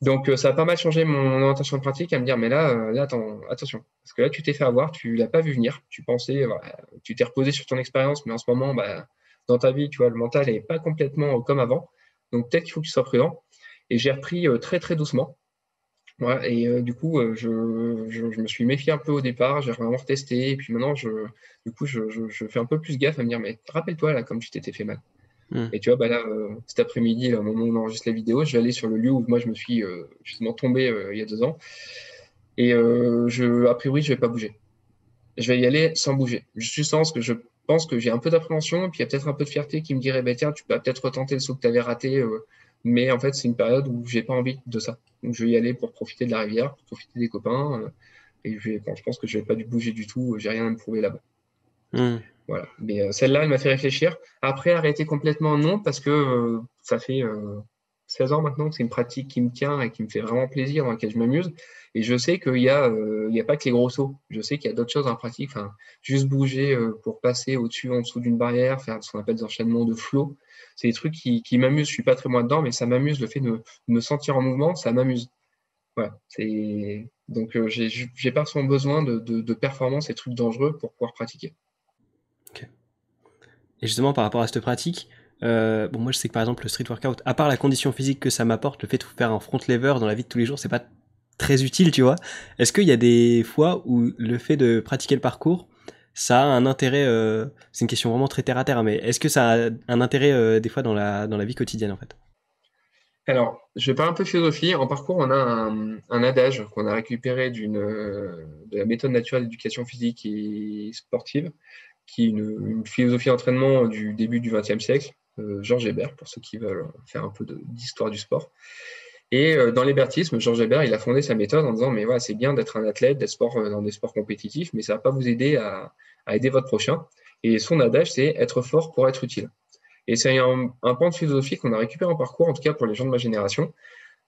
Donc ça a pas mal changé mon orientation de pratique à me dire, mais là attends, attention, parce que là tu t'es fait avoir, tu l'as pas vu venir, tu pensais, tu t'es reposé sur ton expérience, mais en ce moment, bah, dans ta vie, tu vois, le mental est pas complètement comme avant. Donc peut-être qu'il faut que tu sois prudent. Et j'ai repris très très doucement. Voilà, et du coup, je me suis méfié un peu au départ, j'ai vraiment retesté, et puis maintenant, du coup, je fais un peu plus gaffe à me dire, mais rappelle-toi, là, comme tu t'étais fait mal. Hmm. Et tu vois, bah là, cet après-midi, là, au moment où on enregistre la vidéo, je vais aller sur le lieu où moi, je me suis justement tombé il y a 2 ans, et a priori, je vais pas bouger. Je vais y aller sans bouger. Je sens que je pense que j'ai un peu d'appréhension, et puis il y a peut-être un peu de fierté qui me dirait, bah, tiens, tu peux peut-être retenter le saut que tu avais raté, mais en fait, c'est une période où j'ai pas envie de ça. Donc, je vais y aller pour profiter de la rivière, pour profiter des copains, et bon, je pense que je vais pas dû bouger du tout, j'ai rien à me prouver là-bas. Hmm. Voilà. Mais celle-là, elle m'a fait réfléchir. Après, arrêter complètement, non, parce que ça fait 16 ans maintenant que c'est une pratique qui me tient et qui me fait vraiment plaisir, dans laquelle je m'amuse. Et je sais il y a pas que les gros sauts. Je sais qu'il y a d'autres choses en pratique. Enfin, juste bouger pour passer au-dessus, en dessous d'une barrière, faire ce qu'on appelle des enchaînements de flow. C'est des trucs qui m'amusent. Je suis pas très moi dedans, mais ça m'amuse. Le fait de me sentir en mouvement, ça m'amuse. Voilà. Donc, j'ai pas son besoin de performance et trucs dangereux pour pouvoir pratiquer. Ok. Et justement, par rapport à cette pratique, bon, moi je sais que par exemple le street workout, à part la condition physique que ça m'apporte, le fait de faire un front lever dans la vie de tous les jours, c'est pas très utile, tu vois. Est-ce qu'il y a des fois où le fait de pratiquer le parcours, ça a un intérêt, c'est une question vraiment très terre à terre, hein, mais est-ce que ça a un intérêt des fois dans la vie quotidienne en fait? Alors, je vais parler un peu philosophie. En parcours, on a un adage qu'on a récupéré de la méthode naturelle d'éducation physique et sportive, qui est une philosophie d'entraînement du début du XXe siècle, Georges Hébert, pour ceux qui veulent faire un peu d'histoire du sport. Et dans l'hébertisme, Georges Hébert, il a fondé sa méthode en disant, mais voilà, c'est bien d'être un athlète, dans des sports compétitifs, mais ça ne va pas vous aider à aider votre prochain. Et son adage, c'est être fort pour être utile. Et c'est un point de philosophie qu'on a récupéré en parcours, en tout cas pour les gens de ma génération.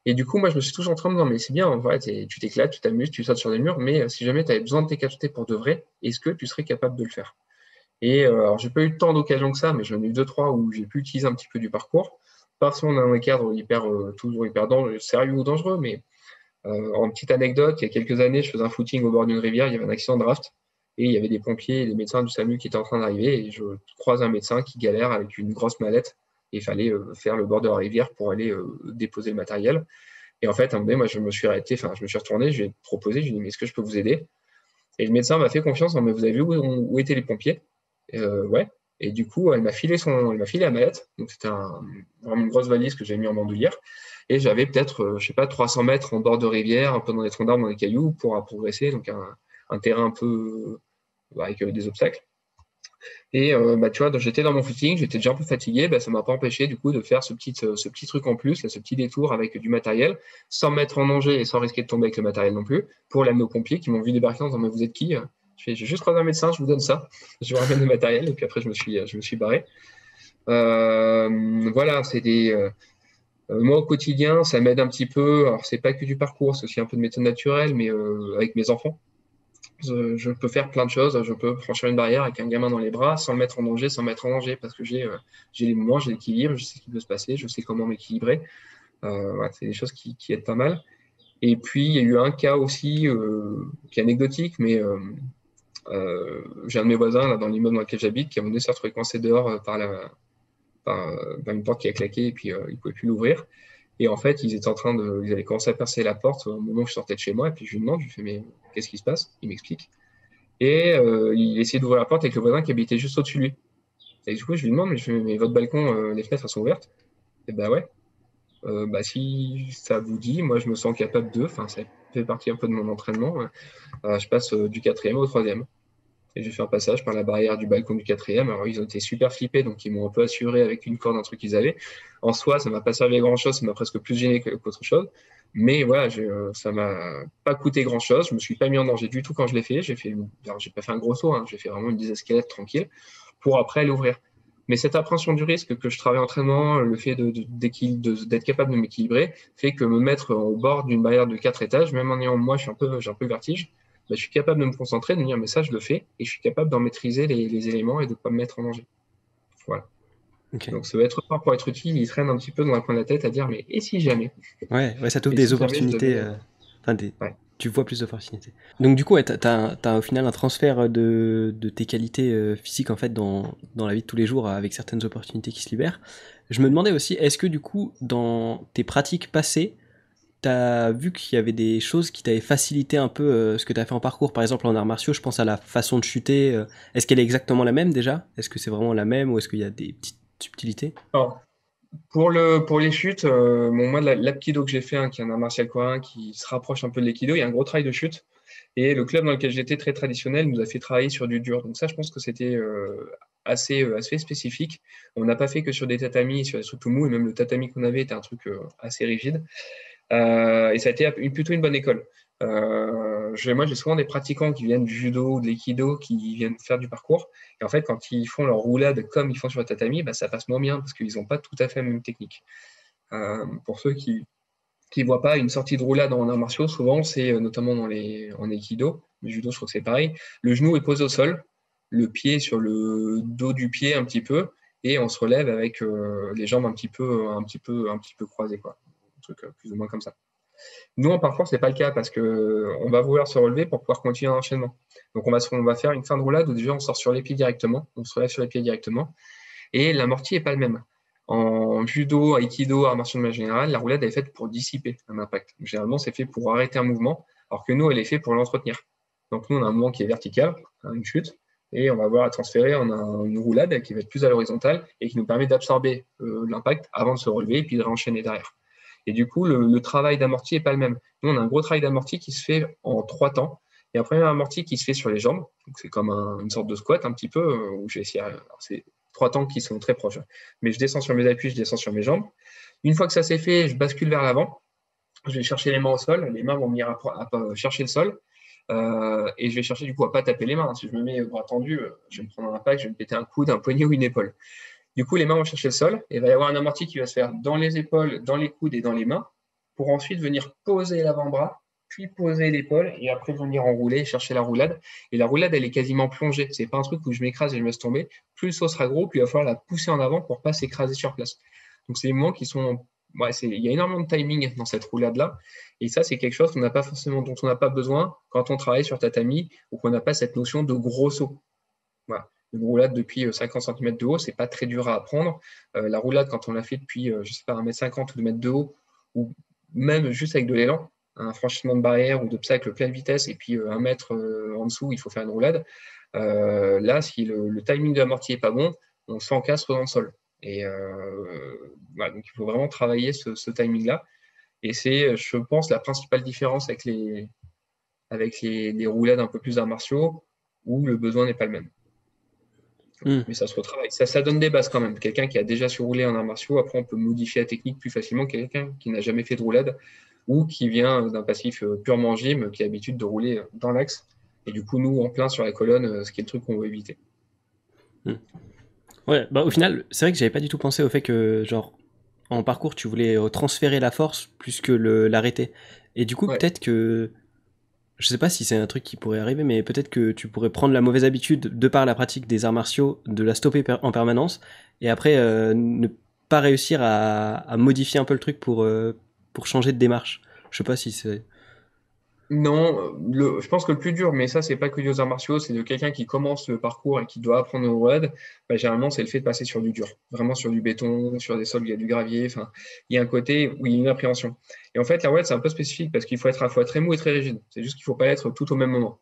Et du coup, moi, je me suis toujours en train de me dire, mais c'est bien, voilà, tu t'éclates, tu t'amuses, tu sautes sur des murs, mais si jamais tu avais besoin de tes capacités pour de vrai, est-ce que tu serais capable de le faire? Et alors, j'ai pas eu tant d'occasions que ça, mais j'en ai eu 2-3 où j'ai pu utiliser un petit peu du parcours. Pas forcément dans un cadre toujours hyper dangereux, sérieux ou dangereux, mais en petite anecdote, il y a quelques années, je faisais un footing au bord d'une rivière, il y avait un accident de raft, et il y avait des pompiers et des médecins du SAMU qui étaient en train d'arriver, et je croise un médecin qui galère avec une grosse mallette, et il fallait faire le bord de la rivière pour aller déposer le matériel. Et en fait, à un moment donné, moi, je me suis arrêté, enfin, je me suis retourné, je lui ai proposé, je lui ai dit, mais est-ce que je peux vous aider? Et le médecin m'a fait confiance, mais vous avez vu où étaient les pompiers? Ouais. Et du coup, elle m'a filé la mallette. Donc, c'était vraiment une grosse valise que j'ai mis en bandoulière. Et j'avais peut-être, je sais pas, 300 mètres en bord de rivière, un peu dans des troncs d'arbres, dans des cailloux, pour progresser. Donc, un terrain un peu avec des obstacles. Et bah, tu vois, j'étais dans mon footing, j'étais déjà un peu fatigué, bah, ça m'a pas empêché du coup de faire ce petit truc en plus, là, ce petit détour avec du matériel, sans me mettre en danger et sans risquer de tomber avec le matériel non plus, pour l'amener aux pompiers qui m'ont vu débarquer en disant mais vous êtes qui? J'ai juste croisé un médecin, je vous donne ça. Je vous ramène le matériel et puis après, je me suis barré. Voilà, c'est moi, au quotidien, ça m'aide un petit peu. Alors, c'est pas que du parcours, c'est aussi un peu de méthode naturelle, mais avec mes enfants. Je peux faire plein de choses. Je peux franchir une barrière avec un gamin dans les bras sans le mettre en danger, sans mettre en danger, parce que j'ai les moments, j'ai l'équilibre, je sais ce qui peut se passer, je sais comment m'équilibrer. Voilà, c'est des choses qui aident pas mal. Et puis, il y a eu un cas aussi qui est anecdotique, mais j'ai un de mes voisins là, dans l'immeuble dans lequel j'habite qui, à un moment donné, s'est retrouvé coincé dehors par une porte qui a claqué et puis il ne pouvait plus l'ouvrir. Et en fait, ils avaient commencé à percer la porte au moment où je sortais de chez moi. Et puis je lui demande, je lui fais, mais qu'est-ce qui se passe? Il m'explique. Et il essayait d'ouvrir la porte avec le voisin qui habitait juste au-dessus de lui. Et du coup, je lui demande, je lui fais, mais votre balcon, les fenêtres, elles sont ouvertes? Et bah ouais. Bah si ça vous dit, moi je me sens capable de, enfin ça fait partie un peu de mon entraînement. Je passe du quatrième au troisième. Et j'ai fait un passage par la barrière du balcon du quatrième. Alors, ils ont été super flippés, donc ils m'ont un peu assuré avec une corde, un truc qu'ils avaient. En soi, ça m'a pas servi à grand-chose, ça m'a presque plus gêné qu'autre chose. Mais voilà, ça m'a pas coûté grand-chose. Je me suis pas mis en danger du tout quand je l'ai fait. Alors, j'ai pas fait un gros saut, hein. J'ai fait vraiment une dizaine d'escalades tranquille pour après aller ouvrir. Mais cette appréhension du risque que je travaille en entraînement, le fait d'être capable de m'équilibrer, fait que me mettre au bord d'une barrière de 4 étages, même en ayant, moi, j'ai un peu le vertige, bah, je suis capable de me concentrer, de me dire, mais ça, je le fais, et je suis capable d'en maîtriser les éléments et de ne pas me mettre en danger. Voilà. Ok. Donc, ça va être fort pour être utile, il traîne un petit peu dans un coin de la tête à dire, mais et si jamais? Ouais, ça t'ouvre Et des si jamais je opportunités. devais. Enfin, Ouais. tu vois plus d'opportunités. Donc du coup, ouais, t'as au final un transfert de tes qualités physiques en fait dans la vie de tous les jours avec certaines opportunités qui se libèrent. Je me demandais aussi, est-ce que du coup, dans tes pratiques passées, t'as vu qu'il y avait des choses qui t'avaient facilité un peu ce que t'as fait en parcours? Par exemple, en arts martiaux, je pense à la façon de chuter. Est-ce qu'elle est exactement la même déjà? Est-ce que c'est vraiment la même ou est-ce qu'il y a des petites subtilités? Alors, pour les chutes, moi, l'apkido que j'ai fait, hein, qui est un art martial coréen qui se rapproche un peu de l'aïkido, il y a un gros travail de chute. Et le club dans lequel j'étais, très traditionnel, nous a fait travailler sur du dur. Donc ça, je pense que c'était assez spécifique. On n'a pas fait que sur des tatamis, sur des trucs tout mous, et même le tatami qu'on avait était un truc assez rigide. Et ça a été plutôt une bonne école. Moi, j'ai souvent des pratiquants qui viennent du judo ou de l'aïkido, qui viennent faire du parcours. Et en fait, quand ils font leur roulade comme ils font sur le tatami, bah, ça passe moins bien parce qu'ils n'ont pas tout à fait la même technique. Pour ceux qui ne voient pas une sortie de roulade en arts martiaux, souvent, c'est notamment en aikido, le judo, je crois que c'est pareil. Le genou est posé au sol, le pied sur le dos du pied un petit peu, et on se relève avec les jambes un petit peu croisées, quoi. Un truc plus ou moins comme ça. Nous, en parcours, c'est pas le cas parce que on va vouloir se relever pour pouvoir continuer un enchaînement. Donc, on va faire une fin de roulade où déjà on sort sur les pieds directement, on se relève sur les pieds directement, et l'amorti est pas le même. En judo, aikido, arts martiaux de manière générale, la roulade est faite pour dissiper un impact. Généralement, c'est fait pour arrêter un mouvement, alors que nous, elle est faite pour l'entretenir. Donc, nous, on a un mouvement qui est vertical, hein, une chute, et on va avoir à transférer en une roulade qui va être plus à l'horizontale et qui nous permet d'absorber l'impact avant de se relever et puis de réenchaîner derrière. Et du coup, le travail d'amorti n'est pas le même. Nous, on a un gros travail d'amorti qui se fait en 3 temps. Il y a un premier amorti qui se fait sur les jambes. Donc, c'est comme une sorte de squat un petit peu, où j'ai essayé. C'est 3 temps qui sont très proches. Mais je descends sur mes appuis, je descends sur mes jambes. Une fois que ça c'est fait, je bascule vers l'avant. Je vais chercher les mains au sol. Les mains vont venir à chercher le sol. Et je vais chercher du coup à pas taper les mains. Si je me mets bras tendu, je vais me prendre un impact, je vais me péter un coude, un poignet ou une épaule. Du coup, les mains vont chercher le sol et il va y avoir un amorti qui va se faire dans les épaules, dans les coudes et dans les mains pour ensuite venir poser l'avant-bras, puis poser l'épaule et après venir enrouler et chercher la roulade. Et la roulade, elle est quasiment plongée. C'est pas un truc où je m'écrase et je me laisse tomber. Plus le saut sera gros, plus il va falloir la pousser en avant pour pas s'écraser sur place. Donc, c'est des moments qui sont. Ouais, il y a énormément de timing dans cette roulade-là. Et ça, c'est quelque chose dont on n'a pas besoin quand on travaille sur tatami ou qu'on n'a pas cette notion de gros saut. Voilà. Une roulade depuis 50 cm de haut, c'est pas très dur à apprendre. La roulade, quand on l'a fait depuis, je sais pas, 1,50 m ou 2 mètres de haut, ou même juste avec de l'élan, un franchissement de barrière ou d'obstacle pleine vitesse, et puis 1 mètre en dessous, il faut faire une roulade. Là, si le timing de l'amorti n'est pas bon, on s'encastre dans le sol. Et voilà, donc il faut vraiment travailler ce timing-là. Et c'est, je pense, la principale différence avec les roulades un peu plus arts martiaux, où le besoin n'est pas le même. Mais ça se retravaille. Ça donne des bases quand même. Quelqu'un qui a déjà surroulé en arts martiaux, après on peut modifier la technique plus facilement que quelqu'un qui n'a jamais fait de roulade ou qui vient d'un passif purement gym, qui a l'habitude de rouler dans l'axe Et du coup, nous, en plein sur la colonne, ce qui est le truc qu'on veut éviter. Hmm. Ouais, bah au final, c'est vrai que j'avais pas du tout pensé au fait que, genre, en parcours, tu voulais transférer la force plus que l'arrêter. Et du coup, Ouais. peut-être que, je sais pas si c'est un truc qui pourrait arriver, mais peut-être que tu pourrais prendre la mauvaise habitude, de par la pratique des arts martiaux, de la stopper en permanence, et après ne pas réussir à modifier un peu le truc pour changer de démarche. Je sais pas si c'est... Non, je pense que le plus dur, mais ça, c'est pas que aux arts martiaux, c'est de quelqu'un qui commence le parcours et qui doit apprendre au WOD. Bah, généralement, c'est le fait de passer sur du dur, vraiment sur du béton, sur des sols où il y a du gravier. Enfin, il y a un côté où il y a une appréhension. Et en fait, la WOD, c'est un peu spécifique parce qu'il faut être à la fois très mou et très rigide. C'est juste qu'il faut pas être tout au même moment.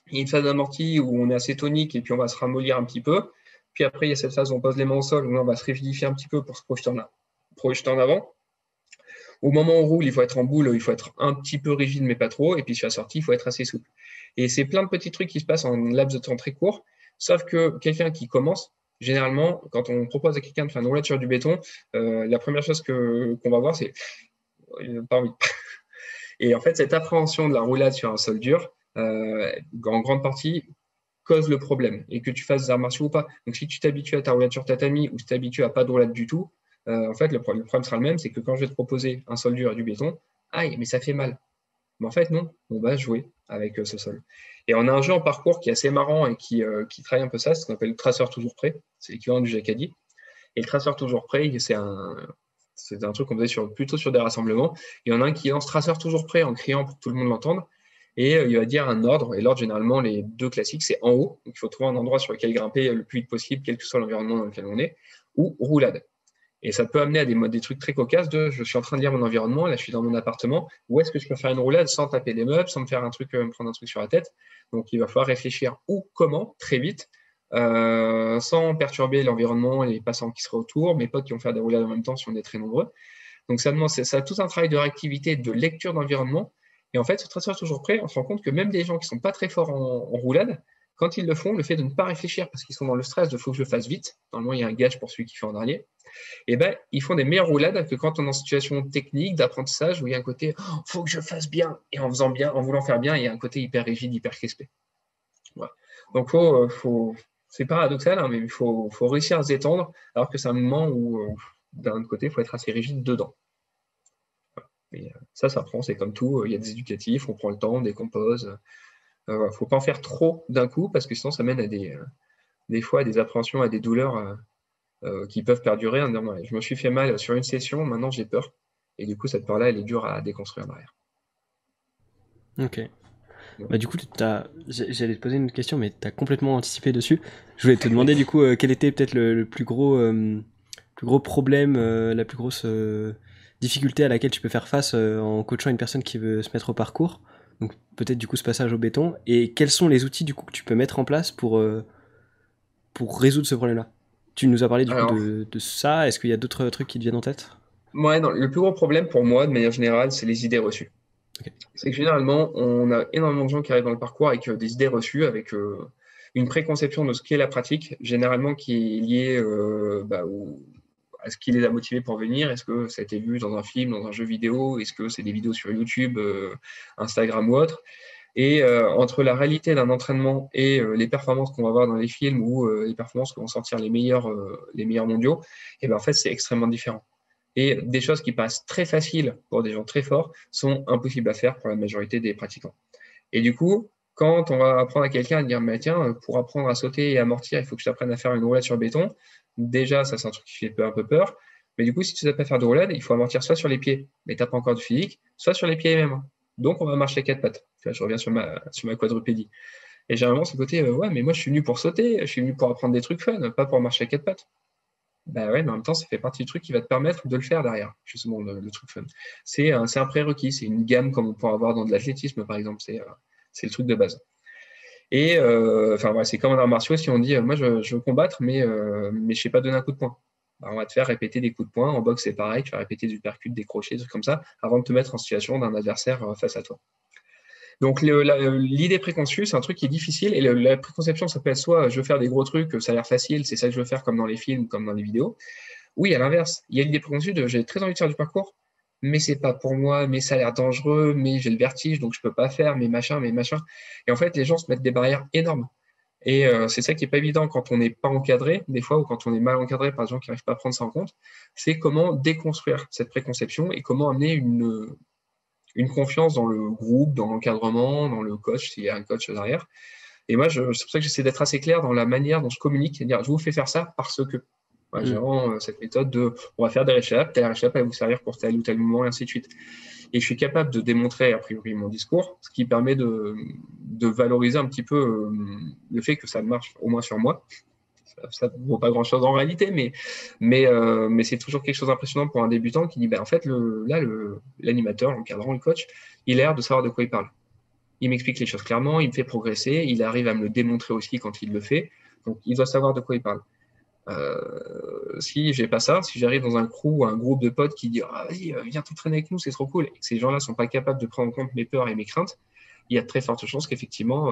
Il y a une phase d'amorti où on est assez tonique et puis on va se ramollir un petit peu. Puis après, il y a cette phase où on pose les mains au sol, où là, on va se rigidifier un petit peu pour se projeter en avant. Au moment où on roule, il faut être en boule, il faut être un petit peu rigide, mais pas trop. Et puis sur la sortie, il faut être assez souple. Et c'est plein de petits trucs qui se passent en laps de temps très court. Sauf que quelqu'un qui commence, généralement, quand on propose à quelqu'un de faire une roulade sur du béton, la première chose qu'on va voir, c'est pas envie. Et en fait, cette appréhension de la roulade sur un sol dur, en grande partie, cause le problème. Et que tu fasses des arts martiaux ou pas. Donc si tu t'habitues à ta roulade sur tatami ou si tu t'habitues à pas de roulade du tout, en fait, le problème sera le même, c'est que quand je vais te proposer un sol dur et du béton, aïe, mais ça fait mal. Mais en fait, non, on va jouer avec ce sol. Et on a un jeu en parcours qui est assez marrant et qui travaille un peu ça, c'est ce qu'on appelle le traceur toujours prêt. C'est l'équivalent du Jacadi. Et le traceur toujours prêt, c'est un truc qu'on faisait plutôt sur des rassemblements. Il y en a un qui lance traceur toujours prêt en criant pour que tout le monde l'entende. Et il va dire un ordre. Et l'ordre, généralement, les deux classiques, c'est en haut. Donc, il faut trouver un endroit sur lequel grimper le plus vite possible, quel que soit l'environnement dans lequel on est, ou roulade. Et ça peut amener à des trucs très cocasses de je suis en train de lire mon environnement, là je suis dans mon appartement, où est-ce que je peux faire une roulade sans taper des meubles, sans me prendre un truc sur la tête. Donc il va falloir réfléchir où, comment, très vite, sans perturber l'environnement et les passants qui seraient autour, mes potes qui vont faire des roulades en même temps si on est très nombreux. Donc ça a tout un travail de réactivité, de lecture d'environnement. Et en fait, ce traceur toujours prêt, on se rend compte que même des gens qui ne sont pas très forts en roulade, quand ils le font, le fait de ne pas réfléchir parce qu'ils sont dans le stress de faut que je le fasse vite, normalement il y a un gage pour celui qui fait en arrière, et ben, ils font des meilleures roulades que quand on est en situation technique, d'apprentissage, où il y a un côté faut que je fasse bien, et en faisant bien, en voulant faire bien, il y a un côté hyper rigide, hyper crispé. Voilà. Donc, c'est paradoxal, hein, mais faut réussir à se détendre, alors que c'est un moment où, d'un autre côté, il faut être assez rigide dedans. Mais ça s'apprend, c'est comme tout, il y a des éducatifs, on prend le temps, on décompose. Faut pas en faire trop d'un coup, parce que sinon, ça mène à des fois à des appréhensions, à des douleurs qui peuvent perdurer en disant ouais, je me suis fait mal sur une session, maintenant j'ai peur. Et du coup, cette peur-là, elle est dure à déconstruire derrière. Ok. Ouais. Bah du coup, j'allais te poser une question, mais t'as complètement anticipé dessus. Je voulais te demander du coup quel était peut-être le plus gros problème, la plus grosse difficulté à laquelle tu peux faire face en coachant une personne qui veut se mettre au parcours. Donc peut-être du coup ce passage au béton. Et quels sont les outils du coup que tu peux mettre en place pour résoudre ce problème-là? Tu nous as parlé du coup Alors, de ça. Est-ce qu'il y a d'autres trucs qui te viennent en tête? ouais, non, le plus gros problème pour moi, de manière générale, c'est les idées reçues. Ok. C'est que généralement, on a énormément de gens qui arrivent dans le parcours avec des idées reçues, avec une préconception de ce qu'est la pratique, généralement qui est liée à ce qui les a motivés pour venir. Est-ce que ça a été vu dans un film, dans un jeu vidéo? Est-ce que c'est des vidéos sur YouTube, Instagram ou autre? Et entre la réalité d'un entraînement et les performances qu'on va voir dans les films ou les performances que vont sortir les meilleurs mondiaux, et ben en fait, c'est extrêmement différent. Et des choses qui passent très faciles pour des gens très forts sont impossibles à faire pour la majorité des pratiquants. Et du coup, quand on va apprendre à quelqu'un à dire, mais tiens, pour apprendre à sauter et amortir, il faut que je t'apprenne à faire une roulade sur béton. Déjà, ça, c'est un truc qui fait un peu peur. Mais du coup, si tu ne sais pas faire de roulade, il faut amortir soit sur les pieds, mais tu n'as pas encore de physique, soit sur les pieds et les mains. Donc, on va marcher à quatre pattes. Là, je reviens sur ma quadrupédie. Et généralement, ce côté, ouais, mais moi, je suis venu pour sauter, je suis venu pour apprendre des trucs fun, pas pour marcher à quatre pattes. Bah ouais, mais en même temps, ça fait partie du truc qui va te permettre de le faire derrière, justement, le truc fun. C'est un prérequis, c'est une gamme comme on pourrait avoir dans de l'athlétisme, par exemple. C'est le truc de base. Et enfin, ouais, c'est comme en arts martiaux, si on dit, moi, je veux combattre, mais je sais pas donner un coup de poing. Bah, on va te faire répéter des coups de poing. En boxe, c'est pareil, tu vas répéter du percute, des crochets, des trucs comme ça, avant de te mettre en situation d'un adversaire face à toi. Donc l'idée préconçue, c'est un truc qui est difficile. Et la préconception, ça peut être soit je veux faire des gros trucs, ça a l'air facile, c'est ça que je veux faire comme dans les films, comme dans les vidéos. Oui, à l'inverse, il y a l'idée préconçue de j'ai très envie de faire du parcours, mais c'est pas pour moi, mais ça a l'air dangereux, mais j'ai le vertige, donc je peux pas faire, mais machin, mais machin. Et en fait, les gens se mettent des barrières énormes. Et c'est ça qui est pas évident quand on n'est pas encadré, des fois, ou quand on est mal encadré par des gens qui n'arrivent pas à prendre ça en compte, c'est comment déconstruire cette préconception et comment amener une confiance dans le groupe, dans l'encadrement, dans le coach, s'il y a un coach derrière. Et moi, c'est pour ça que j'essaie d'être assez clair dans la manière dont je communique, c'est-à-dire je vous fais faire ça parce que. Voilà, j'ai vraiment cette méthode de on va faire des réchappes, telle réchappe va vous servir pour tel ou tel moment, et ainsi de suite. Et je suis capable de démontrer a priori mon discours, ce qui permet de valoriser un petit peu le fait que ça marche au moins sur moi. Ça ne vaut pas grand-chose en réalité, mais c'est toujours quelque chose d'impressionnant pour un débutant qui dit en fait, l'animateur, l'encadrant, le coach, il a l'air de savoir de quoi il parle. Il m'explique les choses clairement, il me fait progresser, il arrive à me le démontrer aussi quand il le fait. Donc, il doit savoir de quoi il parle. Si j'ai pas ça, si j'arrive dans un crew ou un groupe de potes qui dit vas-y, viens t'entraîner avec nous, c'est trop cool, et que ces gens-là sont pas capables de prendre en compte mes peurs et mes craintes, il y a de très fortes chances qu'effectivement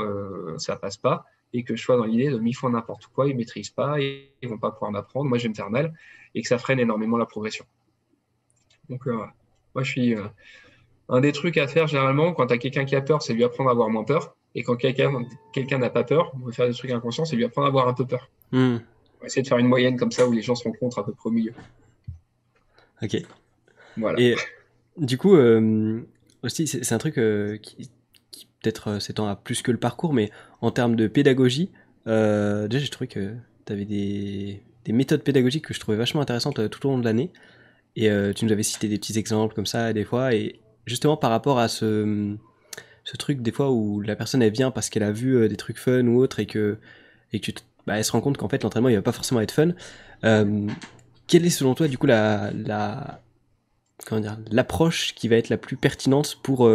ça passe pas et que je sois dans l'idée de m'y font n'importe quoi, ils maîtrisent pas, ils vont pas pouvoir m'apprendre, moi je vais me faire mal et que ça freine énormément la progression. Donc moi je suis un des trucs à faire généralement quand tu as quelqu'un qui a peur, c'est lui apprendre à avoir moins peur, et quand quelqu'un n'a pas peur, on va faire des trucs inconscients, c'est lui apprendre à avoir un peu peur. On va essayer de faire une moyenne comme ça où les gens se rencontrent à peu près au milieu. Ok. Voilà. Et du coup, aussi, c'est un truc qui peut-être s'étend à plus que le parcours, mais en termes de pédagogie, déjà j'ai trouvé que tu avais des méthodes pédagogiques que je trouvais vachement intéressantes tout au long de l'année. Et tu nous avais cité des petits exemples comme ça des fois. Et justement par rapport à ce truc des fois où la personne elle vient parce qu'elle a vu des trucs fun ou autre et que elle se rend compte qu'en fait l'entraînement il va pas forcément être fun. Quelle est selon toi du coup l'approche qui va être la plus pertinente pour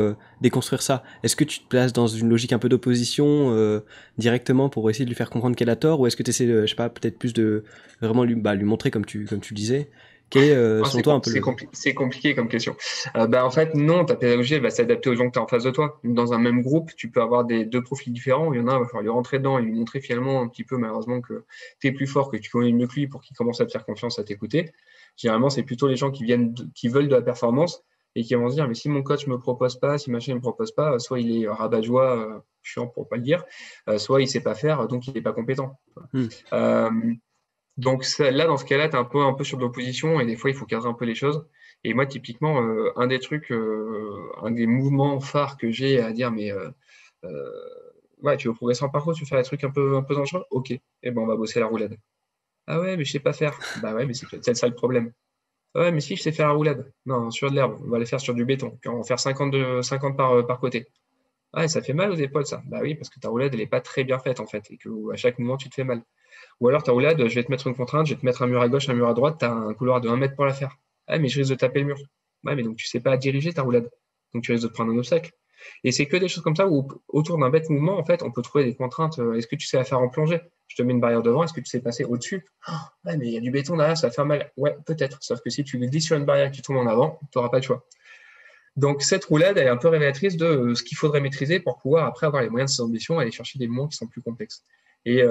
déconstruire ça? Est-ce que tu te places dans une logique un peu d'opposition directement pour essayer de lui faire comprendre qu'elle a tort, ou est-ce que tu essaies je sais pas, peut-être plus de vraiment lui montrer comme tu le disais? Quel est selon toi un peu c'est compliqué comme question. En fait, non, ta pédagogie elle va s'adapter aux gens que tu as en face de toi. Dans un même groupe, tu peux avoir deux profils différents. Il y en a un, il va falloir lui rentrer dedans et lui montrer finalement un petit peu, malheureusement, que tu es plus fort, que tu connais mieux que lui pour qu'il commence à te faire confiance, à t'écouter. Généralement, c'est plutôt les gens qui veulent de la performance et qui vont se dire, mais si mon coach me propose pas, si machin ne me propose pas, soit il est rabat-joie, chiant pour pas le dire, soit il sait pas faire, donc il est pas compétent. Donc là, dans ce cas-là, tu es un peu sur de l'opposition et des fois, il faut cadrer un peu les choses. Et moi, typiquement, un des trucs, un des mouvements phares que j'ai à dire, ouais, tu veux progresser en parcours, tu veux faire des trucs un peu dangereux? Ok, et on va bosser la roulade. Ah ouais, mais je sais pas faire. Bah ouais, mais c'est peut-être ça le problème. Ah ouais, mais si, je sais faire la roulade. Non, sur de l'herbe, on va les faire sur du béton. Puis on va en faire 50 par côté. Ah, et ça fait mal aux épaules, ça. Bah oui, parce que ta roulade, elle est pas très bien faite, en fait, et que à chaque mouvement, tu te fais mal. Ou alors ta roulade, je vais te mettre une contrainte, je vais te mettre un mur à gauche, un mur à droite, tu as un couloir de 1 mètre pour la faire. Ah, mais je risque de taper le mur. Ouais, mais donc tu sais pas diriger ta roulade. Donc tu risques de te prendre un obstacle. Et c'est que des choses comme ça où, autour d'un bête mouvement, en fait, on peut trouver des contraintes. Est-ce que tu sais la faire en plongée? Je te mets une barrière devant, est-ce que tu sais passer au-dessus? Ouais, mais il y a du béton derrière, ça va faire mal. Ouais, peut-être. Sauf que si tu glisses sur une barrière et que tu tombes en avant, tu n'auras pas le choix. Donc cette roulade, elle est un peu révélatrice de ce qu'il faudrait maîtriser pour pouvoir après avoir les moyens de ses ambitions et aller chercher des mouvements qui sont plus complexes. Et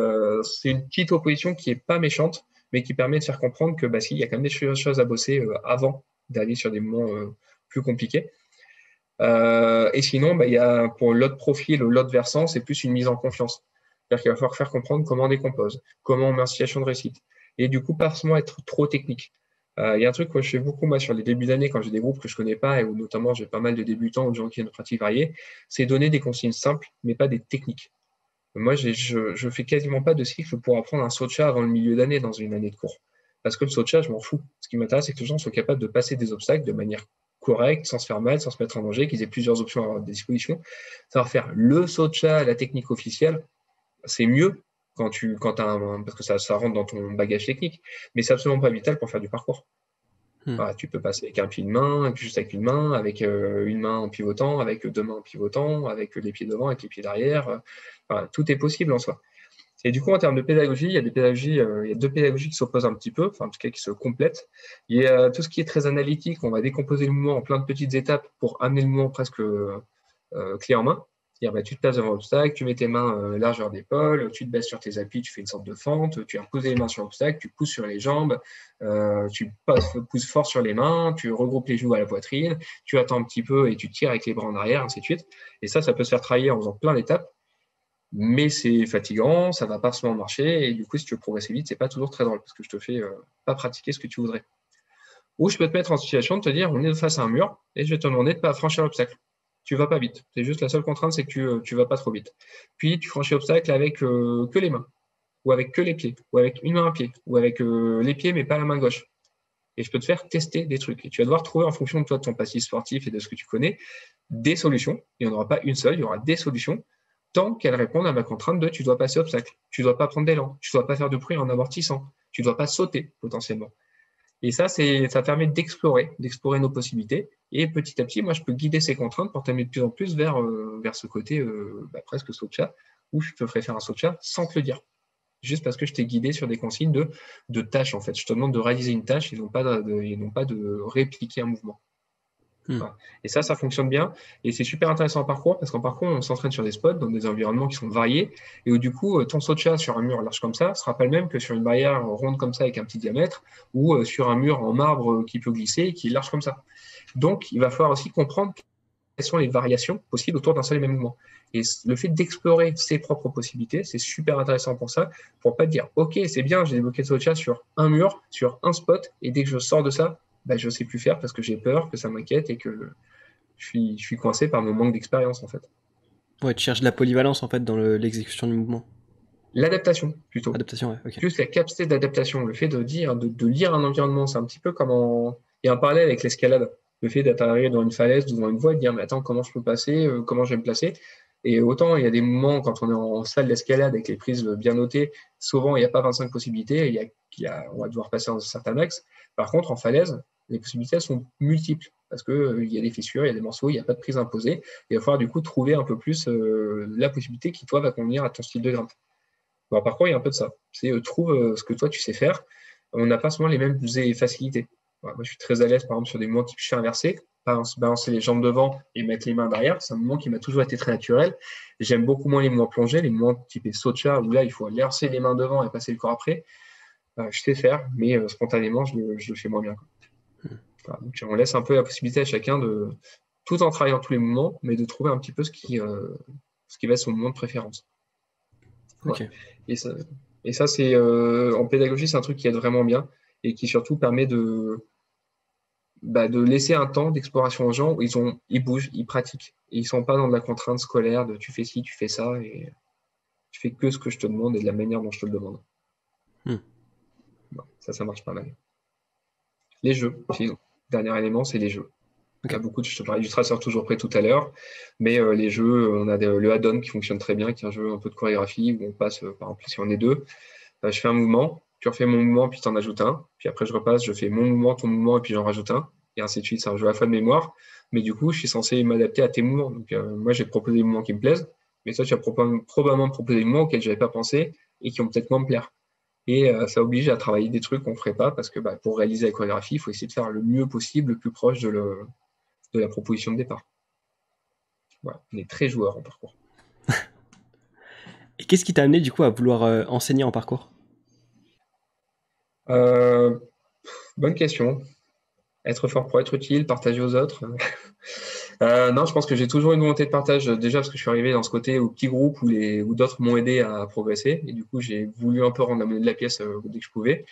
c'est une petite opposition qui est pas méchante, mais qui permet de faire comprendre que si, il y a quand même des choses à bosser avant d'aller sur des moments plus compliqués. Et sinon, il y a pour l'autre profil ou l'autre versant, c'est plus une mise en confiance. C'est-à-dire qu'il va falloir faire comprendre comment on décompose, comment on met en situation de réussite. Et du coup, pas forcément être trop technique. Il y a un truc que je fais beaucoup, moi, sur les débuts d'année, quand j'ai des groupes que je connais pas, et où notamment j'ai pas mal de débutants ou de gens qui ont une pratique variée, c'est donner des consignes simples, mais pas des techniques. Moi, je fais quasiment pas de cycle pour apprendre un saut de chat avant le milieu d'année dans une année de cours. Parce que le saut de chat, je m'en fous. Ce qui m'intéresse, c'est que les gens soient capables de passer des obstacles de manière correcte, sans se faire mal, sans se mettre en danger, qu'ils aient plusieurs options à leur disposition. Savoir faire le saut de chat, la technique officielle, c'est mieux parce que ça rentre dans ton bagage technique, mais c'est absolument pas vital pour faire du parcours. Voilà, tu peux passer avec un pied de main, juste avec une main, avec une main en pivotant, avec deux mains en pivotant, avec les pieds devant, avec les pieds derrière. Voilà, tout est possible en soi. Et du coup, en termes de pédagogie, il y a deux pédagogies qui s'opposent un petit peu, enfin en tout cas qui se complètent. Il y a tout ce qui est très analytique, on va décomposer le mouvement en plein de petites étapes pour amener le mouvement presque clé en main. C'est-à-dire, tu te places devant l'obstacle, tu mets tes mains largeur d'épaule, tu te baisses sur tes appuis, tu fais une sorte de fente, tu reposes les mains sur l'obstacle, tu pousses sur les jambes, tu pousses fort sur les mains, tu regroupes les joues à la poitrine, tu attends un petit peu et tu tires avec les bras en arrière, ainsi de suite. Et ça peut se faire travailler en faisant plein d'étapes, mais c'est fatigant, ça va pas forcément marcher, et du coup, si tu veux progresser vite, c'est pas toujours très drôle, parce que je te fais pas pratiquer ce que tu voudrais. Ou je peux te mettre en situation de te dire, on est face à un mur, et je vais te demander de pas franchir l'obstacle. Tu vas pas vite. C'est juste la seule contrainte, c'est que tu vas pas trop vite. Puis tu franchis l'obstacle avec que les mains, ou avec que les pieds, ou avec une main à pied, ou avec les pieds mais pas la main gauche. Et je peux te faire tester des trucs. Et tu vas devoir trouver en fonction de toi, de ton passif sportif et de ce que tu connais, des solutions. Il n'y en aura pas une seule, il y aura des solutions, tant qu'elles répondent à ma contrainte de tu dois passer obstacle. Tu ne dois pas prendre d'élan, tu ne dois pas faire de bruit en amortissant, tu ne dois pas sauter potentiellement. Et ça permet d'explorer nos possibilités. Et petit à petit, moi, je peux guider ces contraintes pour t'amener de plus en plus vers ce côté presque saut de chat, où je te ferai faire un saut de chat sans te le dire. Juste parce que je t'ai guidé sur des consignes de tâches, en fait. Je te demande de réaliser une tâche et non pas de répliquer un mouvement. Voilà. Et ça fonctionne bien. Et c'est super intéressant en parcours, parce qu'en parcours, on s'entraîne sur des spots, dans des environnements qui sont variés. Et où du coup, ton saut de chat sur un mur large comme ça sera pas le même que sur une barrière ronde comme ça avec un petit diamètre, ou sur un mur en marbre qui peut glisser et qui est large comme ça. Donc, il va falloir aussi comprendre quelles sont les variations possibles autour d'un seul et même mouvement. Et le fait d'explorer ses propres possibilités, c'est super intéressant pour ça, pour pas te dire, OK, c'est bien, j'ai débloqué le saut de chat sur un mur, sur un spot, et dès que je sors de ça, je ne sais plus faire parce que j'ai peur, que ça m'inquiète et que je suis coincé par mon manque d'expérience, en fait. Ouais, tu cherches de la polyvalence, en fait, dans l'exécution du mouvement. L'adaptation, plutôt. Adaptation, ouais, ok. Juste la capacité d'adaptation, le fait de lire un environnement, c'est un petit peu comme il y a un parallèle avec l'escalade. Le fait d'atterrir dans une falaise, devant une voie, et de dire, mais attends, comment je peux passer, comment je vais me placer. Et autant, il y a des moments, quand on est en salle d'escalade avec les prises bien notées, souvent, il n'y a pas 25 possibilités, on va devoir passer en un certain axe. Par contre, en falaise, les possibilités sont multiples, parce qu'il y a des fissures, il y a des morceaux, il n'y a pas de prise imposée. Et il va falloir du coup trouver un peu plus la possibilité qui, toi, va convenir à ton style de grimpe. Bon, par contre, il y a un peu de ça. C'est trouve ce que toi, tu sais faire. On n'a pas souvent les mêmes facilités. Voilà, moi, je suis très à l'aise, par exemple, sur des mouvements type chien inversé, balancer les jambes devant et mettre les mains derrière. C'est un mouvement qui m'a toujours été très naturel. J'aime beaucoup moins les mouvements plongés, les mouvements type saut de chat, où là, il faut lancer les mains devant et passer le corps après. Je sais faire, mais spontanément, je le fais moins bien. Voilà, donc, on laisse un peu la possibilité à chacun de, tout en travaillant tous les mouvements, mais de trouver un petit peu ce qui va être son mouvement de préférence. Ok. Ouais. Et ça c'est en pédagogie, c'est un truc qui aide vraiment bien et qui surtout permet de laisser un temps d'exploration aux gens où ils bougent, ils pratiquent. Et ils sont pas dans de la contrainte scolaire de tu fais ci, tu fais ça et tu fais que ce que je te demande et de la manière dont je te le demande. Bon, ça marche pas mal. Les jeux, sinon. Dernier élément, c'est les jeux. Okay. Je te parlais du traceur toujours prêt tout à l'heure, mais les jeux, on a le add-on qui fonctionne très bien, qui est un jeu un peu de chorégraphie où on passe, par exemple, si on est deux, je fais un mouvement, tu refais mon mouvement, puis tu en ajoutes un, puis après je repasse, je fais mon mouvement, ton mouvement, et puis j'en rajoute un, et ainsi de suite. C'est un jeu à la fois de mémoire, mais du coup, je suis censé m'adapter à tes mouvements. Donc, moi, j'ai proposé des mouvements qui me plaisent, mais toi, tu as probablement proposé des mouvements auxquels je n'avais pas pensé et qui vont peut-être moins me plaire. Et ça oblige à travailler des trucs qu'on ne ferait pas, parce que pour réaliser la chorégraphie, il faut essayer de faire le mieux possible, le plus proche de la proposition de départ. Voilà, on est très joueur en parcours. Et qu'est-ce qui t'a amené du coup à vouloir enseigner en parcours ? Bonne question. Être fort pour être utile, partager aux autres. Non, je pense que j'ai toujours une volonté de partage, déjà parce que je suis arrivé dans ce côté au petit groupe où d'autres m'ont aidé à progresser. Et du coup, j'ai voulu un peu rendre la monnaie de la pièce dès que je pouvais.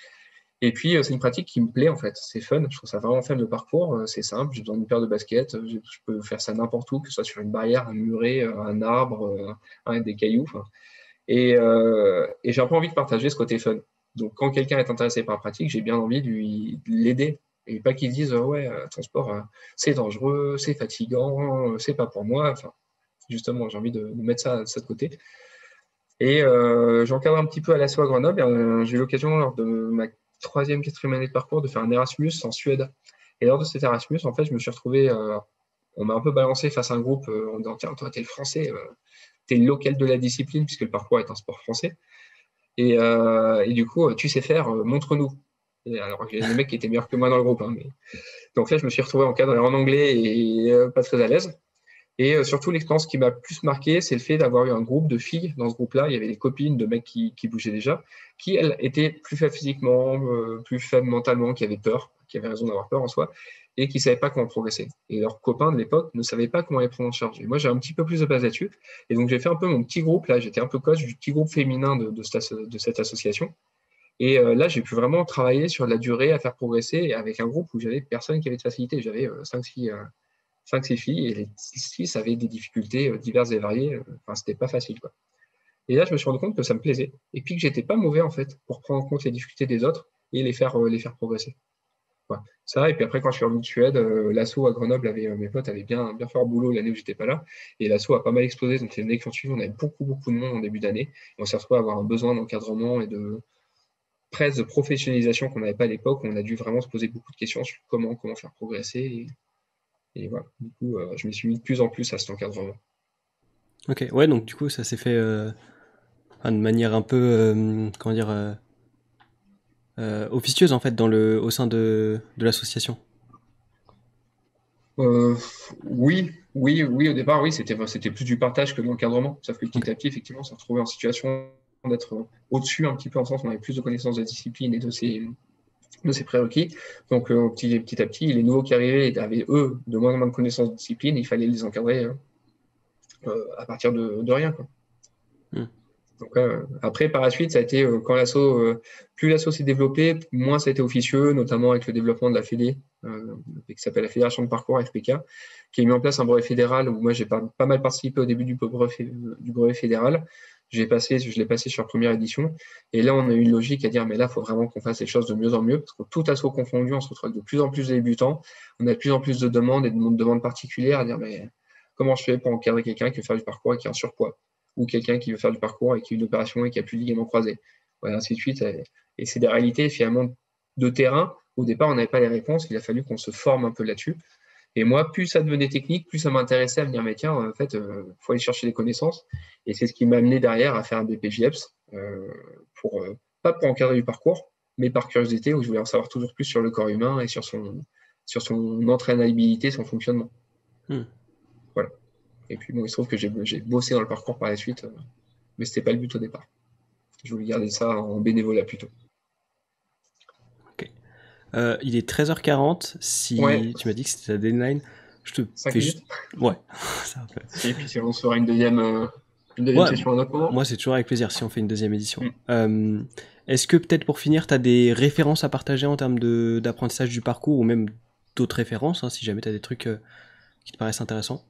Et puis, c'est une pratique qui me plaît en fait. C'est fun. Je trouve ça vraiment fun le parcours. C'est simple. J'ai besoin d'une paire de baskets. Je peux faire ça n'importe où, que ce soit sur une barrière, un muret, un arbre, des cailloux. Et j'ai un peu envie de partager ce côté fun. Donc, quand quelqu'un est intéressé par la pratique, j'ai bien envie de l'aider. Et pas qu'ils disent ouais, ton sport, c'est dangereux, c'est fatigant, c'est pas pour moi. Enfin, justement, j'ai envie de mettre ça de côté. Et j'encadre un petit peu à l'ASSO à Grenoble. J'ai eu l'occasion, lors de ma 3e, 4e année de parcours, de faire un Erasmus en Suède. Et lors de cet Erasmus, en fait, je me suis retrouvé, on m'a un peu balancé face à un groupe en disant tiens, toi, t'es le français, t'es le local de la discipline, puisque le parcours est un sport français. Et du coup, tu sais faire, montre-nous. Et alors, il y a des mecs qui étaient meilleurs que moi dans le groupe. Mais... Donc là, je me suis retrouvé encadré en anglais et pas très à l'aise. Et surtout, l'expérience qui m'a plus marqué, c'est le fait d'avoir eu un groupe de filles. Dans ce groupe-là, il y avait des copines de mecs qui bougeaient déjà, qui, elles, étaient plus faibles physiquement, plus faibles mentalement, qui avaient peur, qui avaient raison d'avoir peur en soi, et qui ne savaient pas comment progresser. Et leurs copains de l'époque ne savaient pas comment les prendre en charge. Et moi, j'ai un petit peu plus de base là-dessus. Et donc, j'ai fait un peu mon petit groupe. Là, j'étais un peu coach du petit groupe féminin de cette association. Et là, j'ai pu vraiment travailler sur la durée à faire progresser avec un groupe où j'avais personne qui avait de facilité. J'avais 5-6 filles, et les 6 avaient des difficultés diverses et variées. Enfin, c'était pas facile, quoi. Et là, je me suis rendu compte que ça me plaisait, et puis que j'étais pas mauvais, en fait, pour prendre en compte les difficultés des autres et les faire progresser. Voilà. Ça, et puis après, quand je suis revenu de Suède, l'asso à Grenoble, mes potes avaient bien fait leur boulot l'année où j'étais pas là, et l'asso a pas mal explosé. Donc l'année qui ont suivi, on avait beaucoup de monde en début d'année, et on s'est retrouvé à avoir un besoin d'encadrement et de presque de professionnalisation qu'on n'avait pas à l'époque. On a dû vraiment se poser beaucoup de questions sur comment faire progresser, et voilà. Du coup, je me suis mis de plus en plus à cet encadrement. Ok, ouais, donc du coup, ça s'est fait de manière un peu, comment dire, officieuse en fait au sein de l'association. Euh, oui, au départ, oui, c'était plus du partage que de l'encadrement. Sauf que Ok. petit à petit, effectivement, on s'est retrouvé en situation d'être au-dessus un petit peu, en sens où on avait plus de connaissances de la discipline et de ses prérequis. Donc, petit à petit, les nouveaux qui arrivaient avaient, eux, de moins en moins de connaissances de discipline, et il fallait les encadrer à partir de rien, quoi. Hmm. Donc, après, par la suite, ça a été plus l'assaut s'est développé, moins ça a été officieux, notamment avec le développement de la Fédé, qui s'appelle la Fédération de parcours FPK, qui a mis en place un brevet fédéral où moi j'ai pas mal participé au début du brevet fédéral. Je l'ai passé sur la première édition. Et là, on a eu une logique à dire, mais là, il faut vraiment qu'on fasse les choses de mieux en mieux, parce que tout assaut confondu, on se retrouve avec de plus en plus de débutants. On a de plus en plus de demandes et de demandes particulières à dire, mais comment je fais pour encadrer quelqu'un qui veut faire du parcours et qui est en surpoids? Ou quelqu'un qui veut faire du parcours et qui a une opération et qui a plus de ligaments croisés. Voilà, ainsi de suite. Et c'est des réalités finalement de terrain. Au départ, on n'avait pas les réponses. Il a fallu qu'on se forme un peu là-dessus. Et moi, plus ça devenait technique, plus ça m'intéressait à me dire, mais tiens, en fait, faut aller chercher des connaissances. Et c'est ce qui m'a amené derrière à faire un BPJEPS, pas pour encadrer du parcours, mais par curiosité, où je voulais en savoir toujours plus sur le corps humain et sur son entraînabilité, son fonctionnement. Hmm. Voilà. Et puis, bon, il se trouve que j'ai bossé dans le parcours par la suite, mais ce n'était pas le but au départ. Je voulais garder ça en bénévolat plutôt. Ok. Il est 13h40. Ouais, Si tu m'as dit que c'était ta deadline, je te 5 fais juste. minutes. Ouais. Ça va. Et puis si on se fera une deuxième Ouais, session à un autre moment. moi c'est toujours avec plaisir si on fait une deuxième édition. Mm. Est-ce que peut-être pour finir, tu as des références à partager en termes d'apprentissage du parcours ou même d'autres références, hein, si jamais tu as des trucs qui te paraissent intéressants?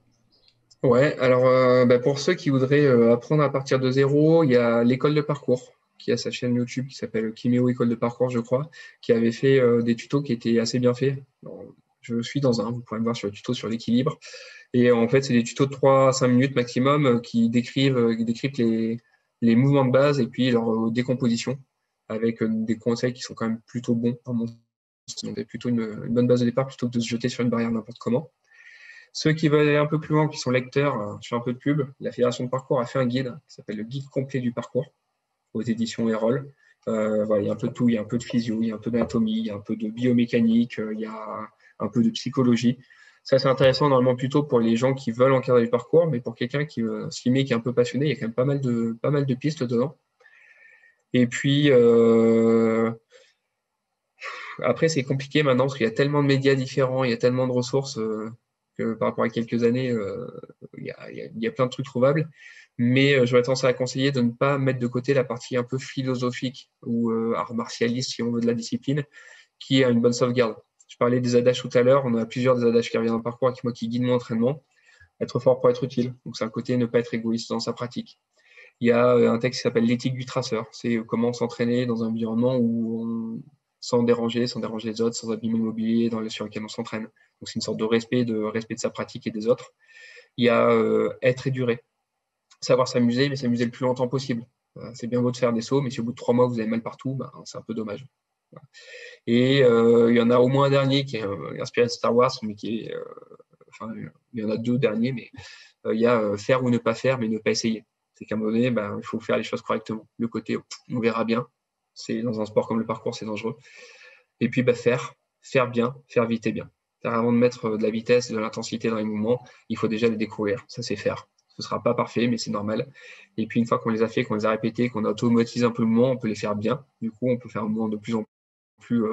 Ouais, alors pour ceux qui voudraient apprendre à partir de zéro, il y a l'école de parcours, qui a sa chaîne YouTube qui s'appelle Kiméo École de parcours, je crois, qui avait fait des tutos qui étaient assez bien faits. Alors, je suis dans un, vous pouvez me voir sur le tuto sur l'équilibre. Et en fait, c'est des tutos de 3 à 5 minutes maximum qui décryptent les mouvements de base et puis leur décomposition avec des conseils qui sont quand même plutôt bons à mon sens. Donc, c'est plutôt une bonne base de départ plutôt que de se jeter sur une barrière n'importe comment. Ceux qui veulent aller un peu plus loin, qui sont lecteurs, je fais un peu de pub. La Fédération de parcours a fait un guide qui s'appelle le Guide complet du parcours aux éditions Erol. Voilà, il y a un peu de tout, il y a un peu de physio, il y a un peu d'anatomie, il y a un peu de biomécanique, il y a un peu de psychologie. Ça, c'est intéressant normalement plutôt pour les gens qui veulent encadrer du parcours, mais pour quelqu'un qui s'y met, qui est un peu passionné, il y a quand même pas mal de pistes dedans. Et puis, après, c'est compliqué maintenant parce qu'il y a tellement de médias différents, il y a tellement de ressources que par rapport à quelques années, il y a plein de trucs trouvables. Mais j'aurais tendance à conseiller de ne pas mettre de côté la partie un peu philosophique ou art martialiste, si on veut, de la discipline, qui a une bonne sauvegarde. Je parlais des adages tout à l'heure, on a plusieurs des adages qui reviennent dans le parcours avec moi qui guident mon entraînement. Être fort pour être utile. Donc c'est un côté ne pas être égoïste dans sa pratique. Il y a un texte qui s'appelle l'éthique du traceur. C'est comment s'entraîner dans un environnement sans déranger les autres, sans abîmer le mobilier sur lequel on s'entraîne. Donc c'est une sorte de respect de sa pratique et des autres. Il y a être et durer. Savoir s'amuser, mais s'amuser le plus longtemps possible. C'est bien beau de faire des sauts, mais si au bout de 3 mois vous avez mal partout, c'est un peu dommage. Et il y en a au moins un dernier qui est inspiré de Star Wars, mais il y en a 2 derniers, mais il y a faire ou ne pas faire, mais ne pas essayer. C'est qu'à un moment donné, il faut faire les choses correctement. Le côté, on verra bien. C'est dans un sport comme le parcours, c'est dangereux. Et puis faire bien, faire vite et bien. Avant de mettre de la vitesse, de l'intensité dans les mouvements, il faut déjà les découvrir. Ça, c'est faire. Ce sera pas parfait, mais c'est normal. Et puis, une fois qu'on les a fait, qu'on les a répétés, qu'on a automatisé un peu le mouvement, on peut les faire bien. Du coup, on peut faire un mouvement de plus en plus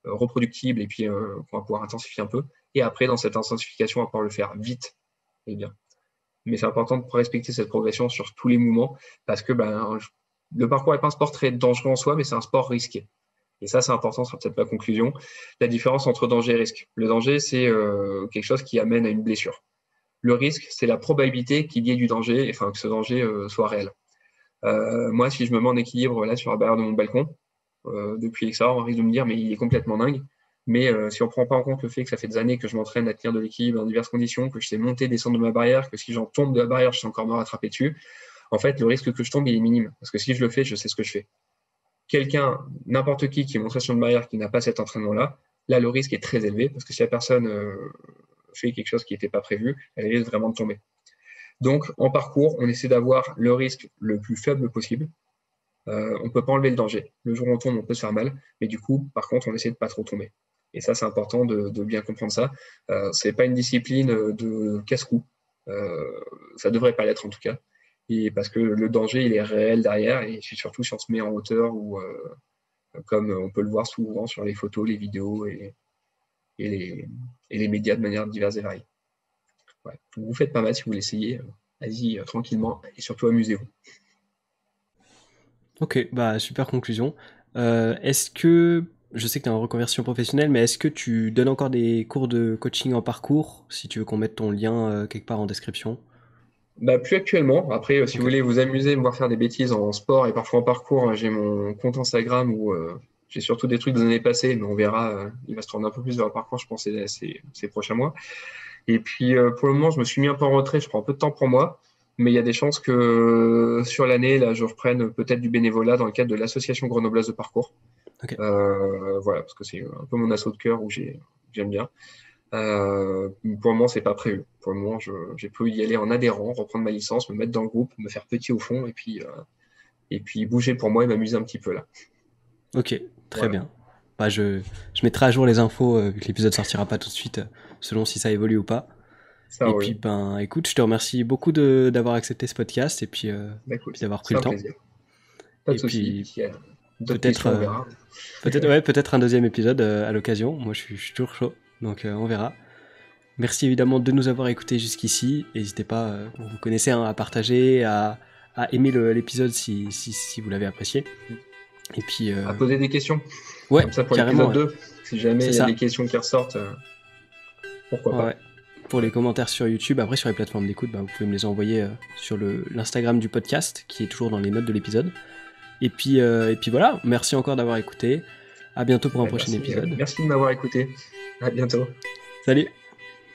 reproductible et puis qu'on va pouvoir intensifier un peu. Et après, dans cette intensification, on va pouvoir le faire vite et bien. Mais c'est important de respecter cette progression sur tous les mouvements parce que le parcours n'est pas un sport très dangereux en soi, mais c'est un sport risqué. Et ça, c'est important, ce sera peut-être ma conclusion. La différence entre danger et risque. Le danger, c'est quelque chose qui amène à une blessure. Le risque, c'est la probabilité qu'il y ait du danger, enfin que ce danger soit réel. Moi, si je me mets en équilibre là sur la barrière de mon balcon, depuis l'extérieur, on risque de me dire mais il est complètement dingue. Mais si on ne prend pas en compte le fait que ça fait des années que je m'entraîne à tenir de l'équilibre dans diverses conditions, que je sais monter, descendre de ma barrière, que si j'en tombe de la barrière, je sais encore me rattraper dessus, en fait, le risque que je tombe, il est minime. Parce que si je le fais, je sais ce que je fais. Quelqu'un, n'importe qui est monté sur une barrière qui n'a pas cet entraînement-là, là, le risque est très élevé parce que si la personne fait quelque chose qui n'était pas prévu, elle risque vraiment de tomber. Donc, en parcours, on essaie d'avoir le risque le plus faible possible. On ne peut pas enlever le danger. Le jour où on tombe, on peut se faire mal, mais du coup, par contre, on essaie de ne pas trop tomber. Et ça, c'est important de bien comprendre ça. Ce n'est pas une discipline de casse-cou. Ça ne devrait pas l'être en tout cas. Et parce que le danger, il est réel derrière, et surtout si on se met en hauteur ou comme on peut le voir souvent sur les photos, les vidéos et les médias de manière diverse et variée. Ouais. Vous faites pas mal si vous l'essayez. Allez-y tranquillement et surtout amusez-vous. Ok, super conclusion. Est-ce que, je sais que tu es en reconversion professionnelle, mais est-ce que tu donnes encore des cours de coaching en parcours, si tu veux qu'on mette ton lien quelque part en description? Plus actuellement. Après, si vous voulez vous amuser, me voir faire des bêtises en sport et parfois en parcours, j'ai mon compte Instagram où j'ai surtout des trucs des années passées, mais on verra. Il va se tourner un peu plus vers le parcours, je pense, ces prochains mois. Et puis, pour le moment, je me suis mis un peu en retrait. Je prends un peu de temps pour moi. Mais il y a des chances que sur l'année, là, je reprenne peut-être du bénévolat dans le cadre de l'association grenobloise de parcours. Okay. Voilà, parce que c'est un peu mon assaut de cœur où j'aime bien. Pour le moment, c'est pas prévu. Pour le moment, j'ai pu y aller en adhérent, reprendre ma licence, me mettre dans le groupe, me faire petit au fond, et puis bouger pour moi et m'amuser un petit peu là. Ok, très bien. Je mettrai à jour les infos vu que l'épisode sortira pas tout de suite, selon si ça évolue ou pas. Ça, et oui. puis, écoute, je te remercie beaucoup d'avoir accepté ce podcast et puis, puis d'avoir pris le temps. Plaisir. Pas de soucis. Peut-être un deuxième épisode à l'occasion. Moi, je suis toujours chaud, donc on verra. Merci évidemment de nous avoir écoutés jusqu'ici. N'hésitez pas, vous connaissez, à partager, à aimer l'épisode si vous l'avez apprécié. Et puis, à poser des questions. Ouais, comme ça pour l'épisode 2. Si jamais il y a des questions qui ressortent, pourquoi pas. Ouais. Pour les commentaires sur YouTube, après sur les plateformes d'écoute, vous pouvez me les envoyer sur l'Instagram du podcast, qui est toujours dans les notes de l'épisode. Et puis voilà, merci encore d'avoir écouté. À bientôt pour un prochain épisode. Merci de m'avoir écouté. À bientôt. Salut.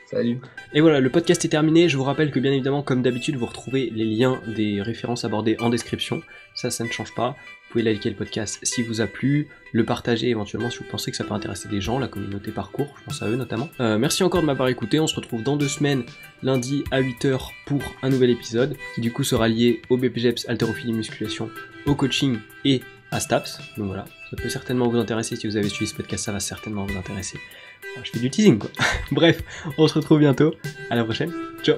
Salut. Et voilà, le podcast est terminé. Je vous rappelle que bien évidemment, comme d'habitude, vous retrouvez les liens des références abordées en description. Ça ne change pas. Vous pouvez liker le podcast si vous a plu, le partager éventuellement si vous pensez que ça peut intéresser des gens, la communauté parcours, je pense à eux notamment. Merci encore de m'avoir écouté. On se retrouve dans 2 semaines, lundi à 8h pour un nouvel épisode qui du coup sera lié au BPGEPS, haltérophilie, musculation, au coaching et à STAPS. Donc voilà, ça peut certainement vous intéresser. Si vous avez suivi ce podcast, ça va certainement vous intéresser. Je fais du teasing quoi. Bref, on se retrouve bientôt. À la prochaine. Ciao.